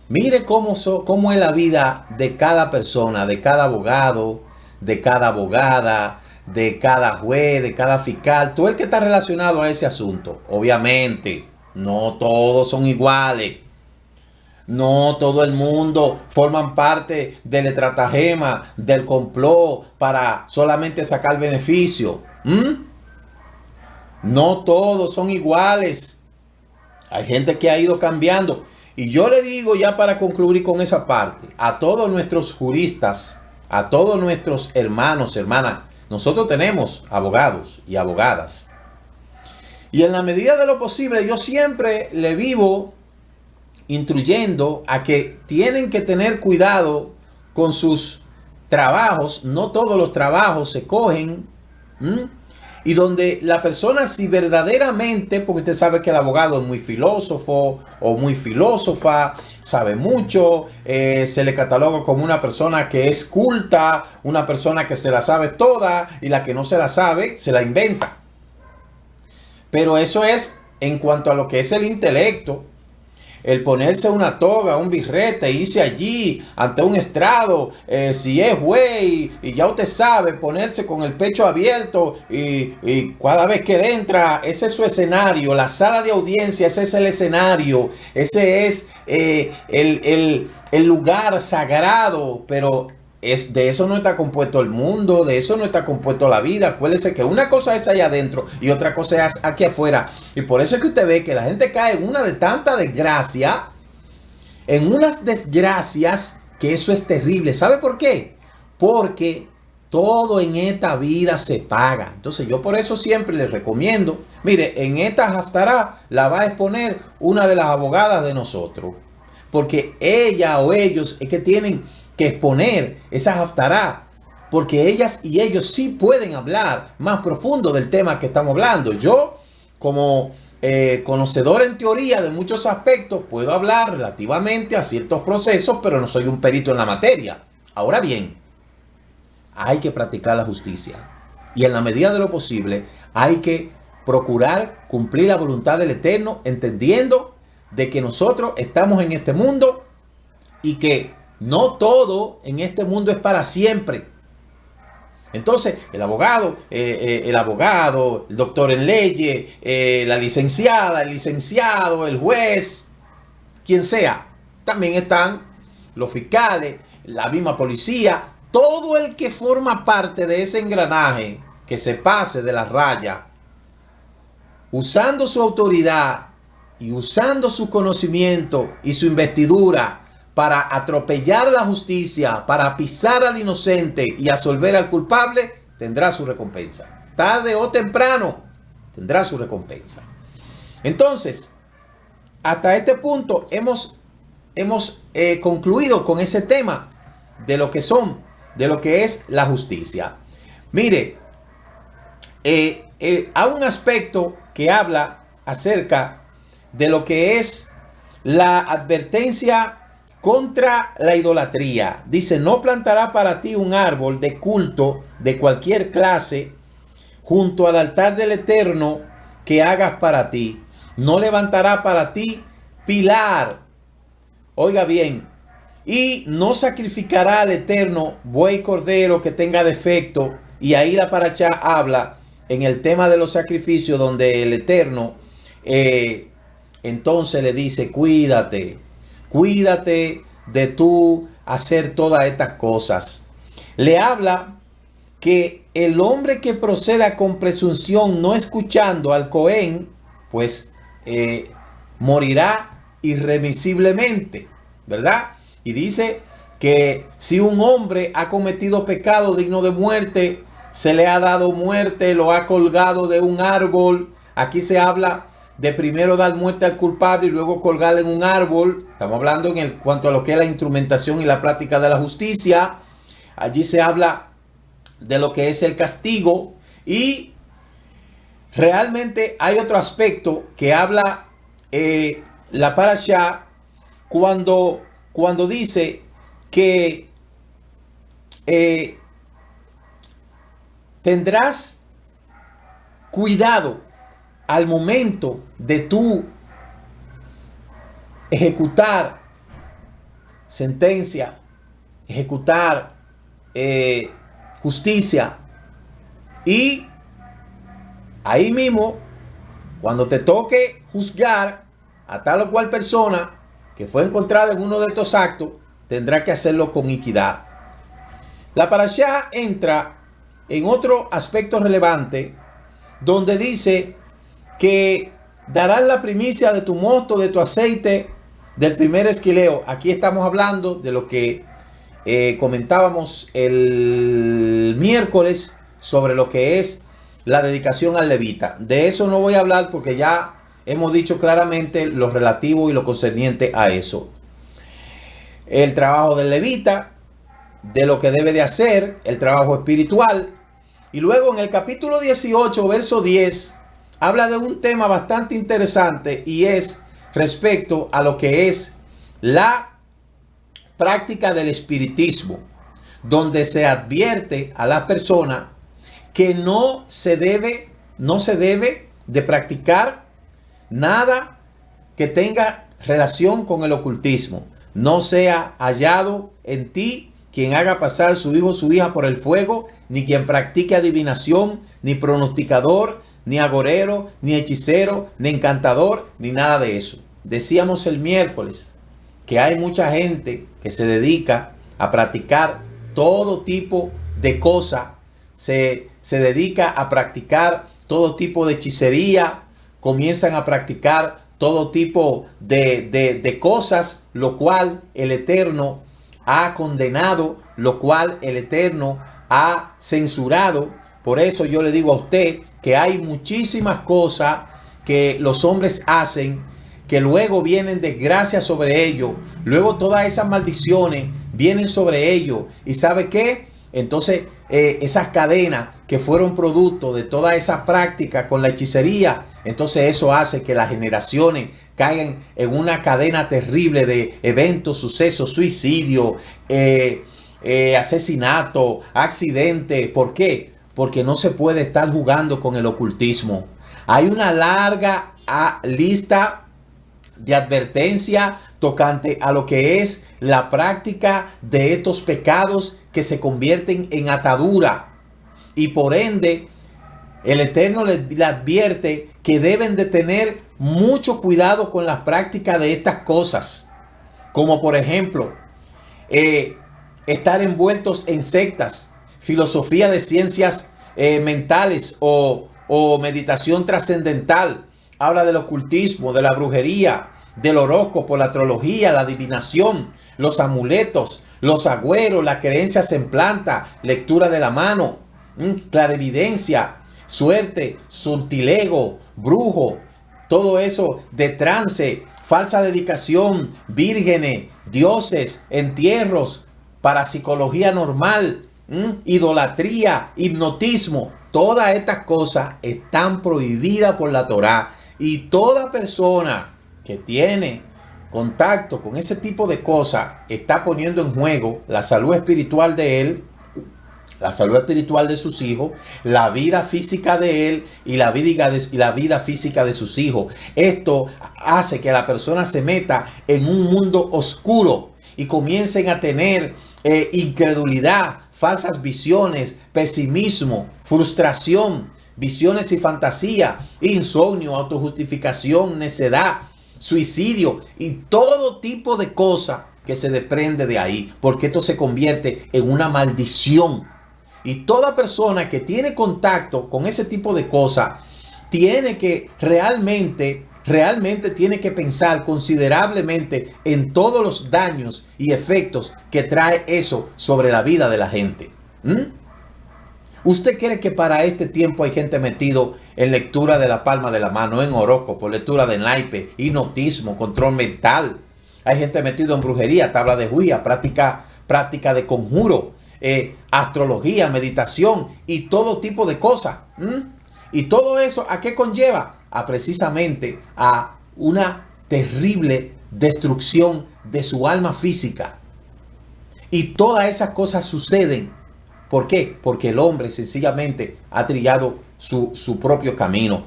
Mire cómo es la vida de cada persona, de cada abogado, de cada abogada, de cada juez, de cada fiscal, todo el que está relacionado a ese asunto. Obviamente, no todos son iguales. No todo el mundo forman parte del estratagema, del complot para solamente sacar beneficio. No todos son iguales. Hay gente que ha ido cambiando. Y yo le digo, ya para concluir con esa parte, a todos nuestros juristas, a todos nuestros hermanos, hermanas, nosotros tenemos abogados y abogadas. Y en la medida de lo posible, yo siempre le vivo instruyendo a que tienen que tener cuidado con sus trabajos. No todos los trabajos se cogen. Y donde la persona, si verdaderamente, porque usted sabe que el abogado es muy filósofo o muy filósofa, sabe mucho, se le cataloga como una persona que es culta, una persona que se la sabe toda, y la que no se la sabe, se la inventa. Pero eso es en cuanto a lo que es el intelecto. El ponerse una toga, un birrete, irse allí ante un estrado, si es juez, y ya usted sabe, ponerse con el pecho abierto y cada vez que él entra, ese es su escenario, la sala de audiencia, ese es el escenario, ese es el lugar sagrado, pero de eso no está compuesto el mundo, de eso no está compuesto la vida. Acuérdese que una cosa es allá adentro y otra cosa es aquí afuera. Y por eso es que usted ve que la gente cae en una de tanta desgracia, en unas desgracias, que eso es terrible. ¿Sabe por qué? Porque todo en esta vida se paga. Entonces yo por eso siempre les recomiendo, mire, en esta haftará la va a exponer una de las abogadas de nosotros. Porque ella o ellos es que tienen que exponer esa haftará, porque ellas y ellos sí pueden hablar más profundo del tema que estamos hablando. Yo, como conocedor en teoría de muchos aspectos, puedo hablar relativamente a ciertos procesos, pero no soy un perito en la materia. Ahora bien, hay que practicar la justicia y en la medida de lo posible hay que procurar cumplir la voluntad del Eterno, entendiendo de que nosotros estamos en este mundo y que no todo en este mundo es para siempre. Entonces, el abogado, el doctor en leyes, la licenciada, el licenciado, el juez, quien sea. También están los fiscales, la misma policía, todo el que forma parte de ese engranaje que se pase de la raya, usando su autoridad y usando su conocimiento y su investidura para atropellar la justicia, para pisar al inocente y absolver al culpable, tendrá su recompensa. Tarde o temprano tendrá su recompensa. Entonces, hasta este punto hemos concluido con ese tema de lo que es la justicia. Mire, hay un aspecto que habla acerca de lo que es la advertencia contra la idolatría. Dice: no plantará para ti un árbol de culto de cualquier clase junto al altar del Eterno que hagas para ti. No levantará para ti pilar. Oiga bien. Y no sacrificará al Eterno buey cordero que tenga defecto. Y ahí la parashá habla en el tema de los sacrificios, donde el Eterno entonces le dice: cuídate de tú hacer todas estas cosas. Le habla que el hombre que proceda con presunción no escuchando al Cohen, pues morirá irremisiblemente, ¿verdad? Y dice que si un hombre ha cometido pecado digno de muerte, se le ha dado muerte, lo ha colgado de un árbol. Aquí se habla de primero dar muerte al culpable y luego colgarle en un árbol. Estamos hablando en cuanto a lo que es la instrumentación y la práctica de la justicia. Allí se habla de lo que es el castigo. Y realmente hay otro aspecto que habla la parashá cuando dice que tendrás cuidado al momento de tú ejecutar sentencia, ejecutar justicia. Y ahí mismo, cuando te toque juzgar a tal o cual persona que fue encontrada en uno de estos actos, tendrá que hacerlo con equidad. La parashá entra en otro aspecto relevante, donde dice que darás la primicia de tu mosto, de tu aceite, del primer esquileo. Aquí estamos hablando de lo que comentábamos el miércoles sobre lo que es la dedicación al levita. De eso no voy a hablar porque ya hemos dicho claramente lo relativo y lo concerniente a eso. El trabajo del levita, de lo que debe de hacer, el trabajo espiritual. Y luego en el capítulo 18, verso 10, habla de un tema bastante interesante, y es respecto a lo que es la práctica del espiritismo, donde se advierte a la persona que no se debe de practicar nada que tenga relación con el ocultismo. No sea hallado en ti quien haga pasar su hijo o su hija por el fuego, ni quien practique adivinación, ni pronosticador, ni agorero, ni hechicero, ni encantador, ni nada de eso. Decíamos el miércoles que hay mucha gente que se dedica a practicar todo tipo de cosas. Se dedica a practicar todo tipo de hechicería, comienzan a practicar todo tipo de cosas, lo cual el Eterno ha condenado, lo cual el Eterno ha censurado. Por eso yo le digo a usted que hay muchísimas cosas que los hombres hacen, que luego vienen desgracias sobre ellos, luego todas esas maldiciones vienen sobre ellos. ¿Y sabe qué? Entonces esas cadenas que fueron producto de toda esa práctica con la hechicería, entonces eso hace que las generaciones caigan en una cadena terrible de eventos, sucesos, suicidio, asesinato, accidente. ¿Por qué? Porque no se puede estar jugando con el ocultismo. Hay una larga lista de advertencia tocante a lo que es la práctica de estos pecados que se convierten en atadura. Y por ende, el Eterno le advierte que deben de tener mucho cuidado con las prácticas de estas cosas. Como por ejemplo, estar envueltos en sectas, filosofía de ciencias mentales o meditación trascendental. Habla del ocultismo, de la brujería, del horóscopo, la astrología, la adivinación, los amuletos, los agüeros, las creencias en planta, lectura de la mano, clarividencia, suerte, sortilego, brujo, todo eso de trance, falsa dedicación, vírgenes, dioses, entierros, parapsicología normal, idolatría, hipnotismo. Todas estas cosas están prohibidas por la Torá. Y toda persona que tiene contacto con ese tipo de cosas está poniendo en juego la salud espiritual de él, la salud espiritual de sus hijos, la vida física de él y la vida física de sus hijos. Esto hace que la persona se meta en un mundo oscuro y comiencen a tener incredulidad, falsas visiones, pesimismo, frustración, visiones y fantasía, insomnio, autojustificación, necedad, suicidio y todo tipo de cosas que se desprende de ahí, porque esto se convierte en una maldición. Y toda persona que tiene contacto con ese tipo de cosas tiene que realmente tiene que pensar considerablemente en todos los daños y efectos que trae eso sobre la vida de la gente. ¿Usted cree que para este tiempo hay gente metido en lectura de la palma de la mano, en horóscopo, lectura de naipe, hipnotismo, control mental? Hay gente metido en brujería, tabla de Ouija, práctica de conjuro, astrología, meditación y todo tipo de cosas. Y todo eso, ¿a qué conlleva? Precisamente a una terrible destrucción de su alma física. Y todas esas cosas suceden. ¿Por qué? Porque el hombre sencillamente ha trillado su propio camino.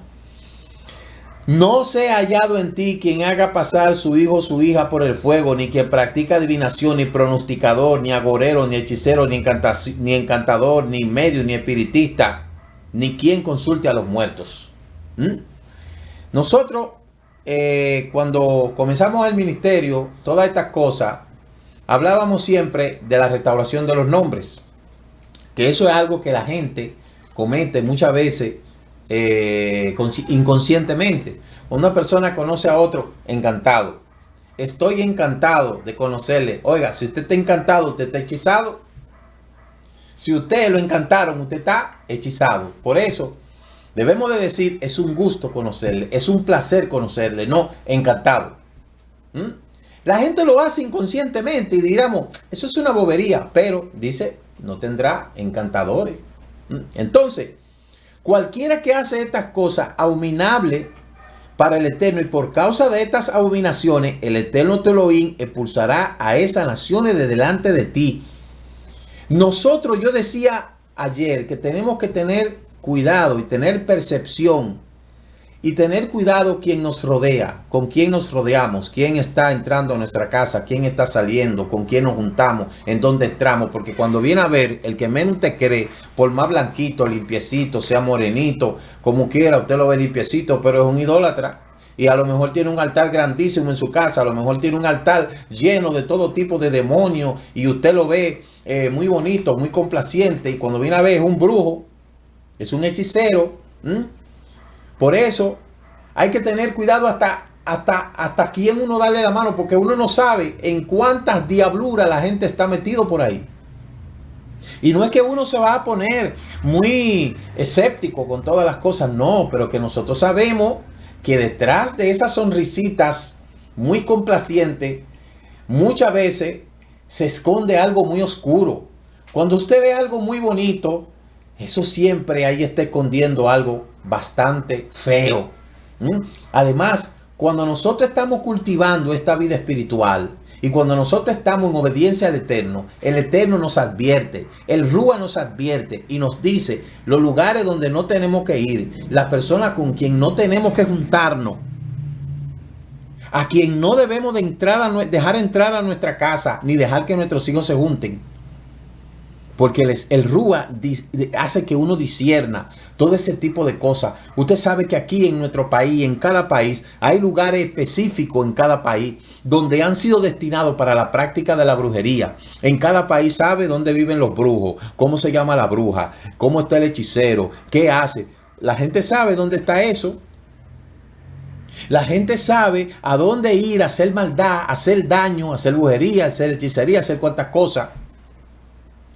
No se ha hallado en ti quien haga pasar su hijo o su hija por el fuego, ni quien practica adivinación, ni pronosticador, ni agorero, ni hechicero, ni encantador, ni medio, ni espiritista, ni quien consulte a los muertos. Nosotros, cuando comenzamos el ministerio, todas estas cosas, hablábamos siempre de la restauración de los nombres. Que eso es algo que la gente comete muchas veces inconscientemente. Una persona conoce a otro, encantado. Estoy encantado de conocerle. Oiga, si usted está encantado, usted está hechizado. Si usted lo encantaron, usted está hechizado. Por eso debemos de decir, es un gusto conocerle, es un placer conocerle, no encantado. La gente lo hace inconscientemente y diríamos, eso es una bobería, pero dice, no tendrá encantadores. Entonces, cualquiera que hace estas cosas abominables para el Eterno, y por causa de estas abominaciones, el Eterno Elohim expulsará a esas naciones de delante de ti. Nosotros, yo decía ayer que tenemos que tener cuidado y tener percepción y tener cuidado quien nos rodea, con quién nos rodeamos, quién está entrando a nuestra casa, quién está saliendo, con quién nos juntamos, en dónde entramos, porque cuando viene a ver, el que menos te cree, por más blanquito, limpiecito, sea morenito, como quiera, usted lo ve limpiecito, pero es un idólatra. Y a lo mejor tiene un altar grandísimo en su casa, a lo mejor tiene un altar lleno de todo tipo de demonios, y usted lo ve muy bonito, muy complaciente, y cuando viene a ver es un brujo, es un hechicero. Por eso hay que tener cuidado hasta quién uno darle la mano, porque uno no sabe en cuántas diabluras la gente está metido por ahí. Y no es que uno se va a poner muy escéptico con todas las cosas, no, pero que nosotros sabemos que detrás de esas sonrisitas muy complacientes, muchas veces se esconde algo muy oscuro. Cuando usted ve algo muy bonito, eso siempre ahí está escondiendo algo bastante feo. Además, cuando nosotros estamos cultivando esta vida espiritual y cuando nosotros estamos en obediencia al Eterno, el Eterno nos advierte, el Rúa nos advierte y nos dice los lugares donde no tenemos que ir, las personas con quien no tenemos que juntarnos, a quien no debemos de dejar entrar a nuestra casa ni dejar que nuestros hijos se junten. Porque el Rúa hace que uno discierna todo ese tipo de cosas. Usted sabe que aquí en nuestro país, en cada país, hay lugares específicos en cada país donde han sido destinados para la práctica de la brujería. En cada país sabe dónde viven los brujos, cómo se llama la bruja, cómo está el hechicero, qué hace. La gente sabe dónde está eso. La gente sabe a dónde ir a hacer maldad, a hacer daño, a hacer brujería, a hacer hechicería, a hacer cuantas cosas.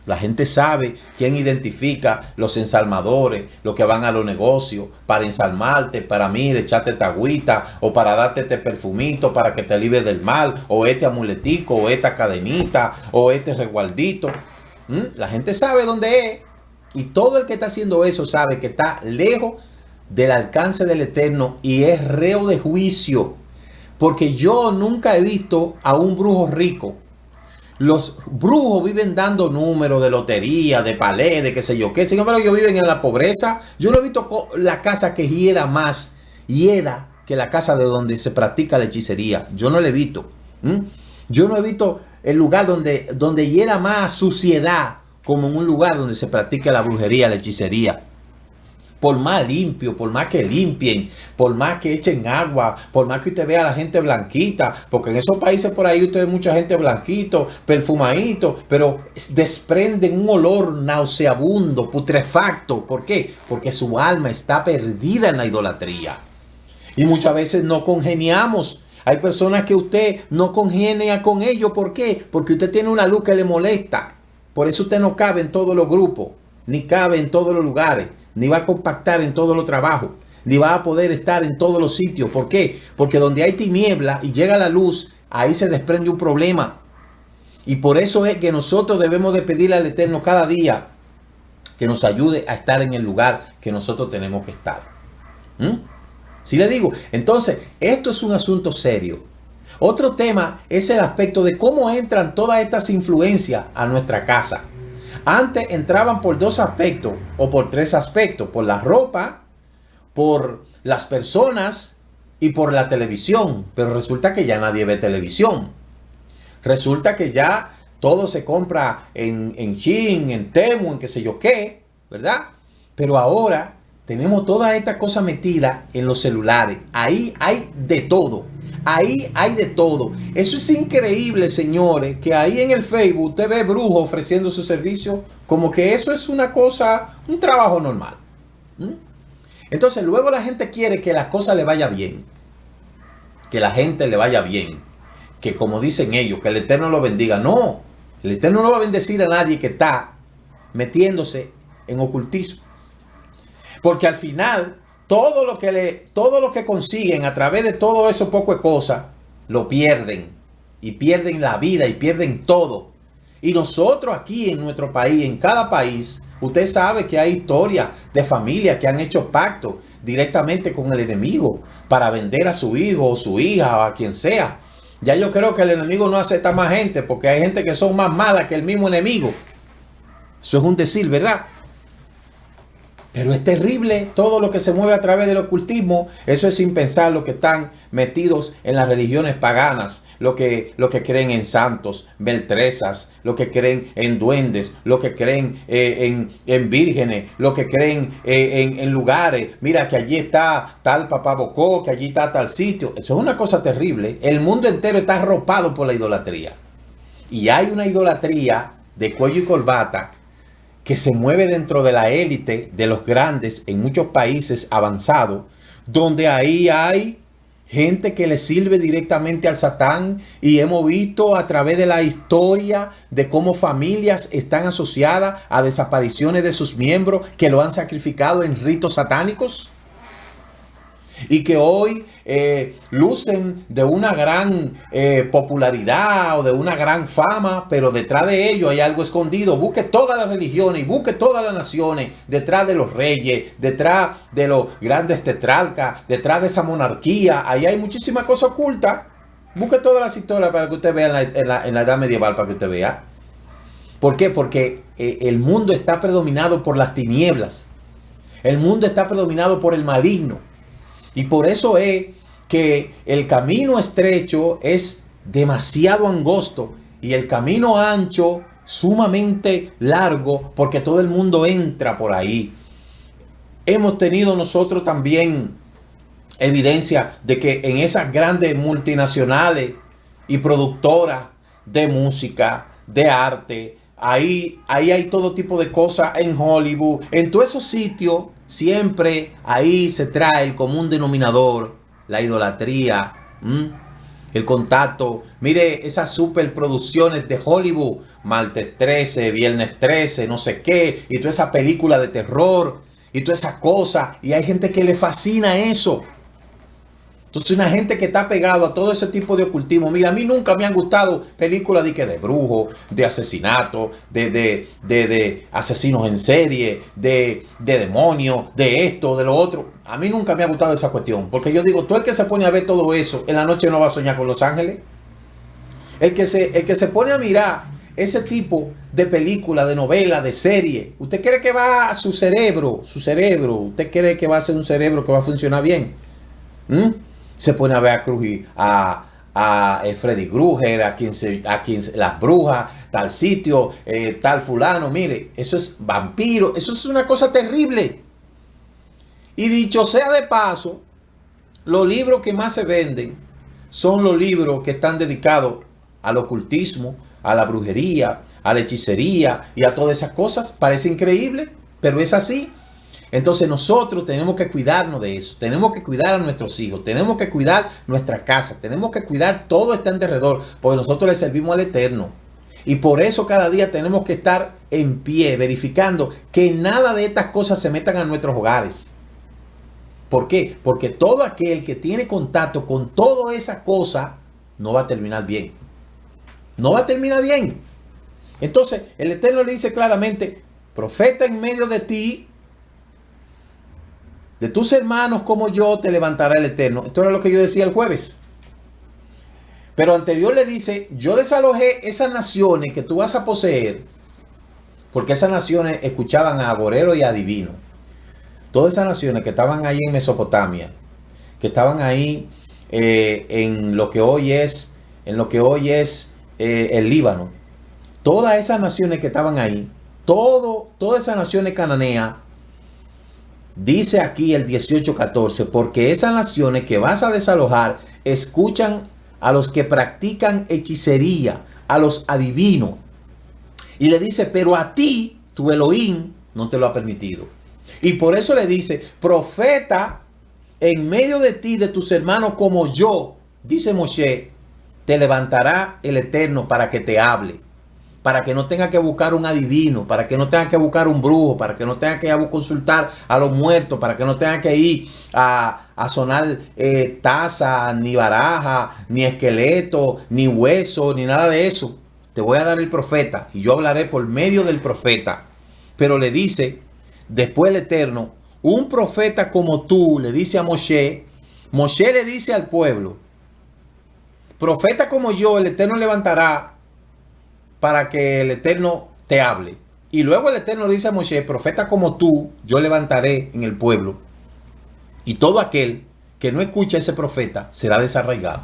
La gente sabe quién identifica los ensalmadores, los que van a los negocios, para ensalmarte, para mira, echarte esta agüita, o para darte este perfumito para que te libres del mal, o este amuletico, o esta cadenita, o este resguardito. La gente sabe dónde es. Y todo el que está haciendo eso sabe que está lejos del alcance del Eterno y es reo de juicio. Porque yo nunca he visto a un brujo rico. Los brujos viven dando números de lotería, de palé, de qué sé yo qué. Sin embargo, ellos viven en la pobreza. Yo no he visto la casa que hieda más, hieda, que la casa de donde se practica la hechicería. Yo no la he visto. Yo no he visto el lugar donde hieda más suciedad como en un lugar donde se practica la brujería, la hechicería. Por más limpio, por más que limpien, por más que echen agua, por más que usted vea a la gente blanquita, porque en esos países por ahí usted ve mucha gente blanquito, perfumadito, pero desprenden un olor nauseabundo, putrefacto. ¿Por qué? Porque su alma está perdida en la idolatría. Y muchas veces no congeniamos. Hay personas que usted no congenia con ellos. ¿Por qué? Porque usted tiene una luz que le molesta. Por eso usted no cabe en todos los grupos, ni cabe en todos los lugares, ni va a compactar en todos los trabajos, ni va a poder estar en todos los sitios. ¿Por qué? Porque donde hay tiniebla y llega la luz, ahí se desprende un problema. Y por eso es que nosotros debemos de pedirle al Eterno cada día que nos ayude a estar en el lugar que nosotros tenemos que estar. ¿Sí le digo? Entonces, esto es un asunto serio. Otro tema es el aspecto de cómo entran todas estas influencias a nuestra casa. Antes entraban por dos aspectos o por tres aspectos: por la ropa, por las personas y por la televisión. Pero resulta que ya nadie ve televisión. Resulta que ya todo se compra en Shein, en Temu, en qué sé yo qué, ¿verdad? Pero ahora tenemos toda esta cosa metida en los celulares. Ahí hay de todo. Ahí hay de todo. Eso es increíble, señores, que ahí en el Facebook usted ve brujos ofreciendo su servicio como que eso es una cosa, un trabajo normal. Entonces luego la gente quiere que las cosas le vaya bien. Que la gente le vaya bien. Que como dicen ellos, que el Eterno lo bendiga. No, el Eterno no va a bendecir a nadie que está metiéndose en ocultismo. Porque al final todo lo que consiguen a través de todo eso poco de cosas, lo pierden. Y pierden la vida y pierden todo. Y nosotros aquí en nuestro país, en cada país, usted sabe que hay historias de familias que han hecho pacto directamente con el enemigo para vender a su hijo o su hija o a quien sea. Ya yo creo que el enemigo no acepta más gente porque hay gente que son más malas que el mismo enemigo. Eso es un decir, ¿verdad? Pero es terrible todo lo que se mueve a través del ocultismo. Eso es sin pensar lo que están metidos en las religiones paganas. Lo que creen en santos, beltresas, lo que creen en duendes, lo que creen en vírgenes, lo que creen en lugares. Mira que allí está tal papá Bocó, que allí está tal sitio. Eso es una cosa terrible. El mundo entero está arropado por la idolatría. Y hay una idolatría de cuello y corbata que se mueve dentro de la élite de los grandes en muchos países avanzados, donde ahí hay gente que le sirve directamente al Satán, y hemos visto a través de la historia de cómo familias están asociadas a desapariciones de sus miembros que lo han sacrificado en ritos satánicos y que hoy lucen de una gran popularidad o de una gran fama, pero detrás de ello hay algo escondido. Busque todas las religiones y busque todas las naciones, detrás de los reyes, detrás de los grandes tetrarcas, detrás de esa monarquía, ahí hay muchísimas cosas ocultas. Busque todas las historias para que usted vea en la edad medieval, para que usted vea. ¿Por qué? Porque el mundo está predominado por las tinieblas. El mundo está predominado por el maligno. Y por eso es que el camino estrecho es demasiado angosto y el camino ancho sumamente largo, porque todo el mundo entra por ahí. Hemos tenido nosotros también evidencia de que en esas grandes multinacionales y productoras de música, de arte, ahí hay todo tipo de cosas en Hollywood, en todos esos sitios. Siempre ahí se trae el común denominador, la idolatría. El Contacto, mire esas superproducciones de Hollywood, Martes 13, Viernes 13, no sé qué, y toda esa película de terror, y toda esa cosa, y hay gente que le fascina eso. Entonces una gente que está pegado a todo ese tipo de ocultismo. Mira, a mí nunca me han gustado películas de brujo, de asesinato, de asesinos en serie, de demonios, de esto, de lo otro. A mí nunca me ha gustado esa cuestión. Porque yo digo, tú el que se pone a ver todo eso, en la noche no va a soñar con los ángeles. El que se pone a mirar ese tipo de película, de novela, de serie, ¿usted cree que va a su cerebro, usted cree que va a ser un cerebro que va a funcionar bien? Se pone a ver a Freddy Krueger, a quien las brujas, tal sitio, tal fulano. Mire, eso es vampiro, eso es una cosa terrible. Y dicho sea de paso, los libros que más se venden son los libros que están dedicados al ocultismo, a la brujería, a la hechicería y a todas esas cosas. Parece increíble, pero es así. Entonces nosotros tenemos que cuidarnos de eso, tenemos que cuidar a nuestros hijos, tenemos que cuidar nuestra casa, tenemos que cuidar todo este alrededor, porque nosotros le servimos al Eterno. Y por eso cada día tenemos que estar en pie, verificando que nada de estas cosas se metan a nuestros hogares. ¿Por qué? Porque todo aquel que tiene contacto con toda esa cosa no va a terminar bien. No va a terminar bien. Entonces el Eterno le dice claramente, profeta en medio de ti, de tus hermanos como yo te levantará el Eterno. Esto era lo que yo decía el jueves. Pero anterior le dice, yo desalojé esas naciones que tú vas a poseer, porque esas naciones escuchaban a agoreros y a adivinos. Todas esas naciones que estaban ahí en Mesopotamia, que estaban ahí en lo que hoy es el Líbano. Todas esas naciones que estaban ahí, todas esas naciones cananeas. Dice aquí el 18:14, porque esas naciones que vas a desalojar escuchan a los que practican hechicería, a los adivinos. Y le dice, pero a ti, tu Elohim, no te lo ha permitido. Y por eso le dice, profeta en medio de ti, de tus hermanos como yo, dice Moshe, te levantará el Eterno para que te hable. Para que no tenga que buscar un adivino, para que no tenga que buscar un brujo, para que no tenga que ir a consultar a los muertos, para que no tenga que ir a sonar taza, ni baraja, ni esqueleto, ni hueso, ni nada de eso. Te voy a dar el profeta y yo hablaré por medio del profeta. Pero le dice, después el Eterno, un profeta como tú, le dice a Moshe, Moshe le dice al pueblo, profeta como yo, el Eterno levantará para que el Eterno te hable. Y luego el Eterno le dice a Moshe, profeta como tú, yo levantaré en el pueblo. Y todo aquel que no escucha a ese profeta será desarraigado.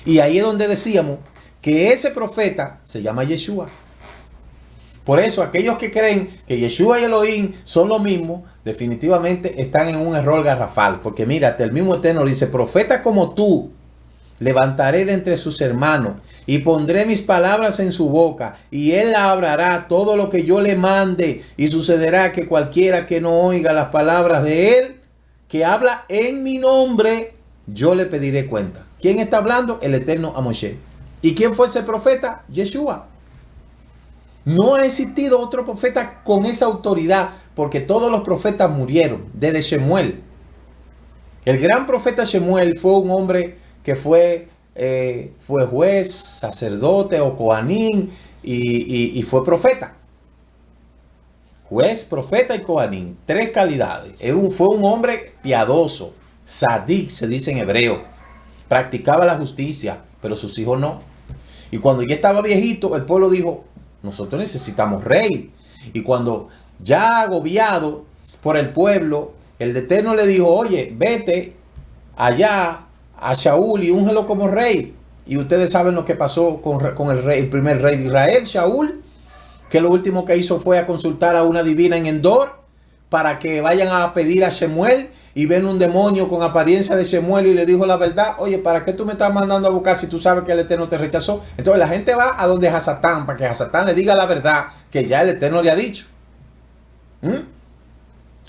Y ahí es donde decíamos que ese profeta se llama Yeshua. Por eso aquellos que creen que Yeshua y Elohim son lo mismo, definitivamente están en un error garrafal. Porque mírate, el mismo Eterno dice, profeta como tú, levantaré de entre sus hermanos y pondré mis palabras en su boca y él hablará todo lo que yo le mande y sucederá que cualquiera que no oiga las palabras de él, que habla en mi nombre, yo le pediré cuenta. ¿Quién está hablando? El Eterno a Moshe. ¿Y quién fue ese profeta? Yeshua. No ha existido otro profeta con esa autoridad porque todos los profetas murieron desde Shemuel. El gran profeta Shemuel fue un hombre que fue juez, sacerdote o coanín y fue profeta. Juez, profeta y coanín. 3 calidades. Fue un hombre piadoso. Sadik se dice en hebreo. Practicaba la justicia, pero sus hijos no. Y cuando ya estaba viejito, el pueblo dijo, nosotros necesitamos rey. Y cuando ya agobiado por el pueblo, el Eterno le dijo, oye, vete allá a Shaul y úngelo como rey. Y ustedes saben lo que pasó con el rey, el primer rey de Israel, Shaul, que lo último que hizo fue a consultar a una divina en Endor para que vayan a pedir a Shemuel y ven un demonio con apariencia de Shemuel y le dijo la verdad. Oye, ¿para qué tú me estás mandando a buscar si tú sabes que el Eterno te rechazó? Entonces la gente va a donde Hasatán para que Hasatán le diga la verdad que ya el Eterno le ha dicho.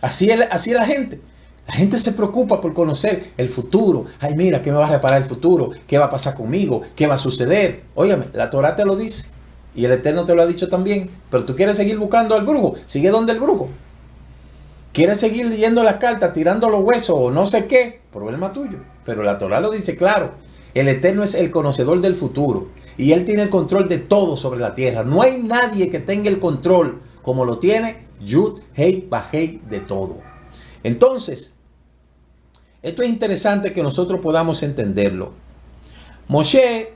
Así es la gente. La gente se preocupa por conocer el futuro. Ay, mira, ¿qué me va a reparar el futuro? ¿Qué va a pasar conmigo? ¿Qué va a suceder? Óigame, la Torá te lo dice. Y el Eterno te lo ha dicho también. Pero tú quieres seguir buscando al brujo. Sigue donde el brujo. ¿Quieres seguir leyendo las cartas, tirando los huesos o no sé qué? Problema tuyo. Pero la Torá lo dice claro. El Eterno es el conocedor del futuro. Y Él tiene el control de todo sobre la tierra. No hay nadie que tenga el control como lo tiene Yud, Hei, Bajei de todo. Entonces, esto es interesante que nosotros podamos entenderlo. Moshe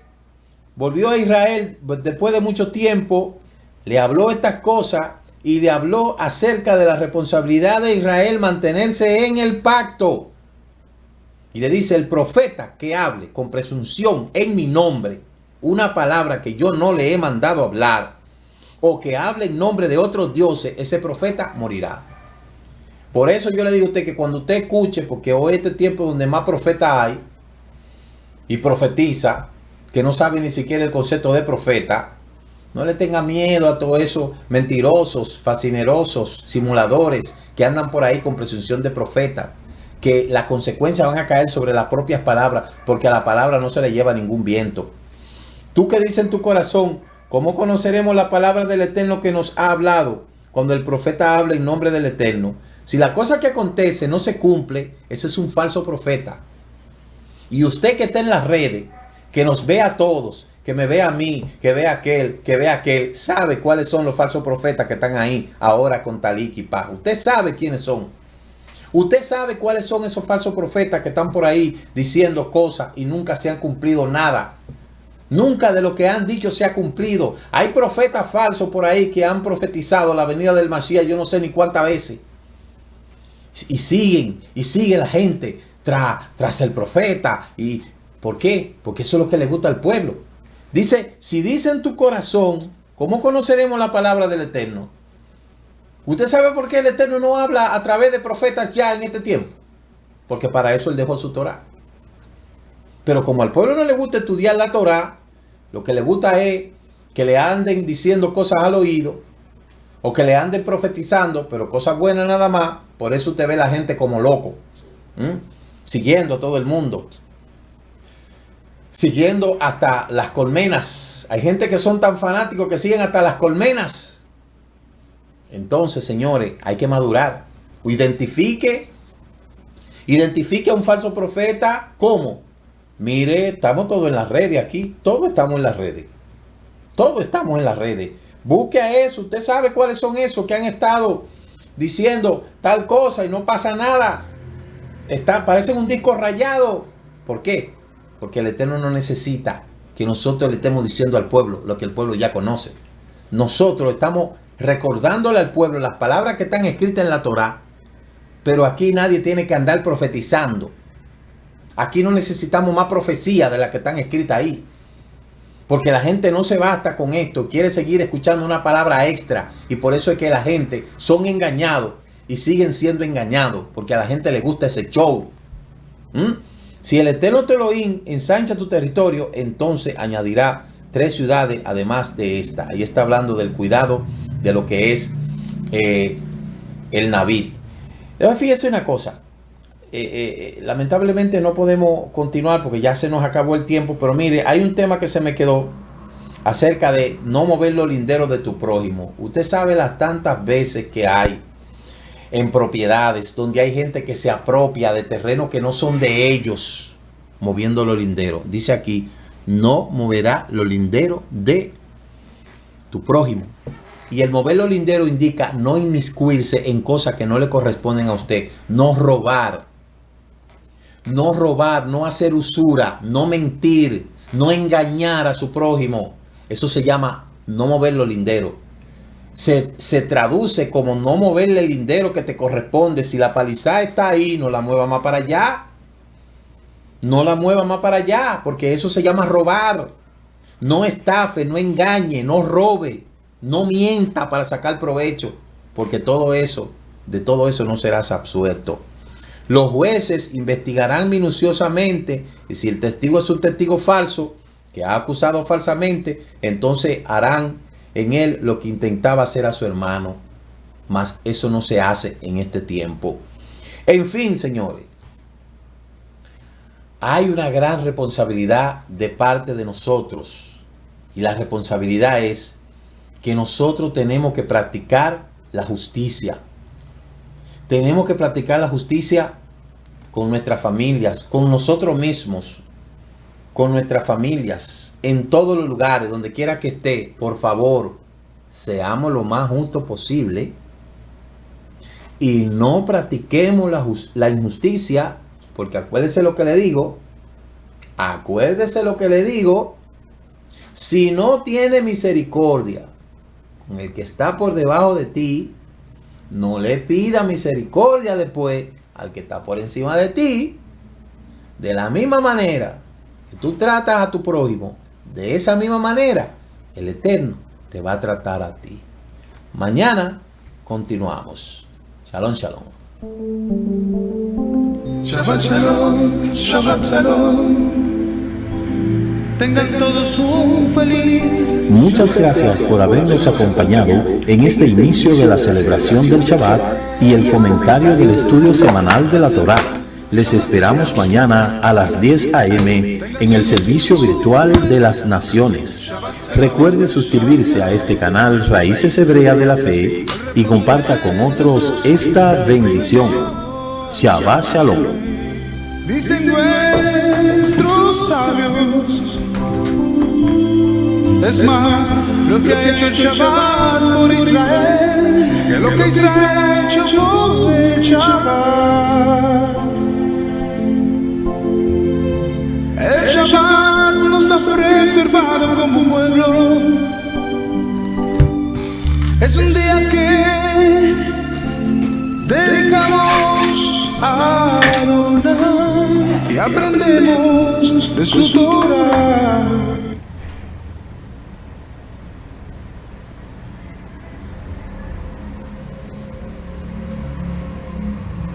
volvió a Israel después de mucho tiempo, le habló estas cosas y le habló acerca de la responsabilidad de Israel mantenerse en el pacto. Y le dice, el profeta que hable con presunción en mi nombre, una palabra que yo no le he mandado hablar, o que hable en nombre de otros dioses, ese profeta morirá. Por eso yo le digo a usted que cuando usted escuche, porque hoy es este tiempo donde más profetas hay, y profetiza, que no sabe ni siquiera el concepto de profeta, no le tenga miedo a todos esos mentirosos, fascinerosos, simuladores que andan por ahí con presunción de profeta, que las consecuencias van a caer sobre las propias palabras, porque a la palabra no se le lleva ningún viento. Tú que dices en tu corazón, ¿cómo conoceremos la palabra del Eterno que nos ha hablado cuando el profeta habla en nombre del Eterno? Si la cosa que acontece no se cumple, ese es un falso profeta. Y usted que está en las redes, que nos ve a todos, que me ve a mí, que ve a aquel, que ve a aquel, sabe cuáles son los falsos profetas que están ahí ahora con Talik y Paz. Usted sabe quiénes son. Usted sabe cuáles son esos falsos profetas que están por ahí diciendo cosas y nunca se han cumplido nada. Nunca de lo que han dicho se ha cumplido. Hay profetas falsos por ahí que han profetizado la venida del Mashiach yo no sé ni cuántas veces. Y sigue la gente tras el profeta. ¿Y por qué? Porque eso es lo que le gusta al pueblo. Dice, si dice en tu corazón, ¿cómo conoceremos la palabra del Eterno? ¿Usted sabe por qué el Eterno no habla a través de profetas ya en este tiempo? Porque para eso Él dejó su Torá. Pero como al pueblo no le gusta estudiar la Torá, lo que le gusta es que le anden diciendo cosas al oído, o que le anden profetizando, pero cosas buenas nada más. Por eso usted ve la gente como loco, siguiendo a todo el mundo, siguiendo hasta las colmenas. Hay gente que son tan fanáticos que siguen hasta las colmenas. Entonces, señores, hay que madurar. Identifique a un falso profeta. ¿Cómo? Mire, estamos todos en las redes aquí. Todos estamos en las redes. Todos estamos en las redes. Busque a eso. Usted sabe cuáles son esos que han estado diciendo tal cosa y no pasa nada. Parecen un disco rayado. ¿Por qué? Porque el Eterno no necesita que nosotros le estemos diciendo al pueblo lo que el pueblo ya conoce. Nosotros estamos recordándole al pueblo las palabras que están escritas en la Torá. Pero aquí nadie tiene que andar profetizando. Aquí no necesitamos más profecía de las que están escritas ahí. Porque la gente no se basta con esto. Quiere seguir escuchando una palabra extra. Y por eso es que la gente son engañados. Y siguen siendo engañados. Porque a la gente le gusta ese show. Si el Eterno Elohim ensancha tu territorio, entonces añadirá 3 ciudades además de esta. Ahí está hablando del cuidado de lo que es el Naví. Fíjese una cosa. Lamentablemente no podemos continuar porque ya se nos acabó el tiempo, pero mire, hay un tema que se me quedó acerca de no mover los linderos de tu prójimo. Usted sabe las tantas veces que hay en propiedades donde hay gente que se apropia de terrenos que no son de ellos, moviendo los linderos. Dice aquí, no moverá los linderos de tu prójimo. Y el mover los linderos indica no inmiscuirse en cosas que no le corresponden a usted, no robar, no hacer usura, no mentir, no engañar a su prójimo. Eso se llama no mover los linderos. Se traduce como no moverle el lindero que te corresponde. Si la palizada está ahí, no la mueva más para allá. No la mueva más para allá, porque eso se llama robar. No estafe, no engañe, no robe, no mienta para sacar provecho, porque de todo eso no serás absuelto. Los jueces investigarán minuciosamente y si el testigo es un testigo falso que ha acusado falsamente, entonces harán en él lo que intentaba hacer a su hermano. Mas eso no se hace en este tiempo. En fin, señores, hay una gran responsabilidad de parte de nosotros. Y la responsabilidad es que nosotros tenemos que practicar la justicia. Tenemos que practicar la justicia con nuestras familias, con nosotros mismos, con nuestras familias, en todos los lugares, donde quiera que esté. Por favor, seamos lo más justos posible y no practiquemos la injusticia, porque acuérdese lo que le digo, si no tiene misericordia con el que está por debajo de ti, no le pida misericordia después al que está por encima de ti. De la misma manera que tú tratas a tu prójimo, de esa misma manera el Eterno te va a tratar a ti. Mañana continuamos. Shalom, shalom. Shabbat Shalom, Shabbat Shalom. Tengan todos un feliz. Muchas gracias por habernos acompañado en este inicio de la celebración del Shabbat y el comentario del estudio semanal de la Torá. Les esperamos mañana a las 10 a.m. en el servicio virtual de las naciones. Recuerde suscribirse a este canal Raíces Hebreas de la Fe y comparta con otros esta bendición. Shabbat Shalom. Dicen nuestros sabios, es más lo que ha hecho el Shabbat por Israel que lo que Israel ha hecho por el Shabbat. El Shabbat nos ha preservado como un pueblo. Es un día que dedicamos a Adonai y aprendemos de su Torah.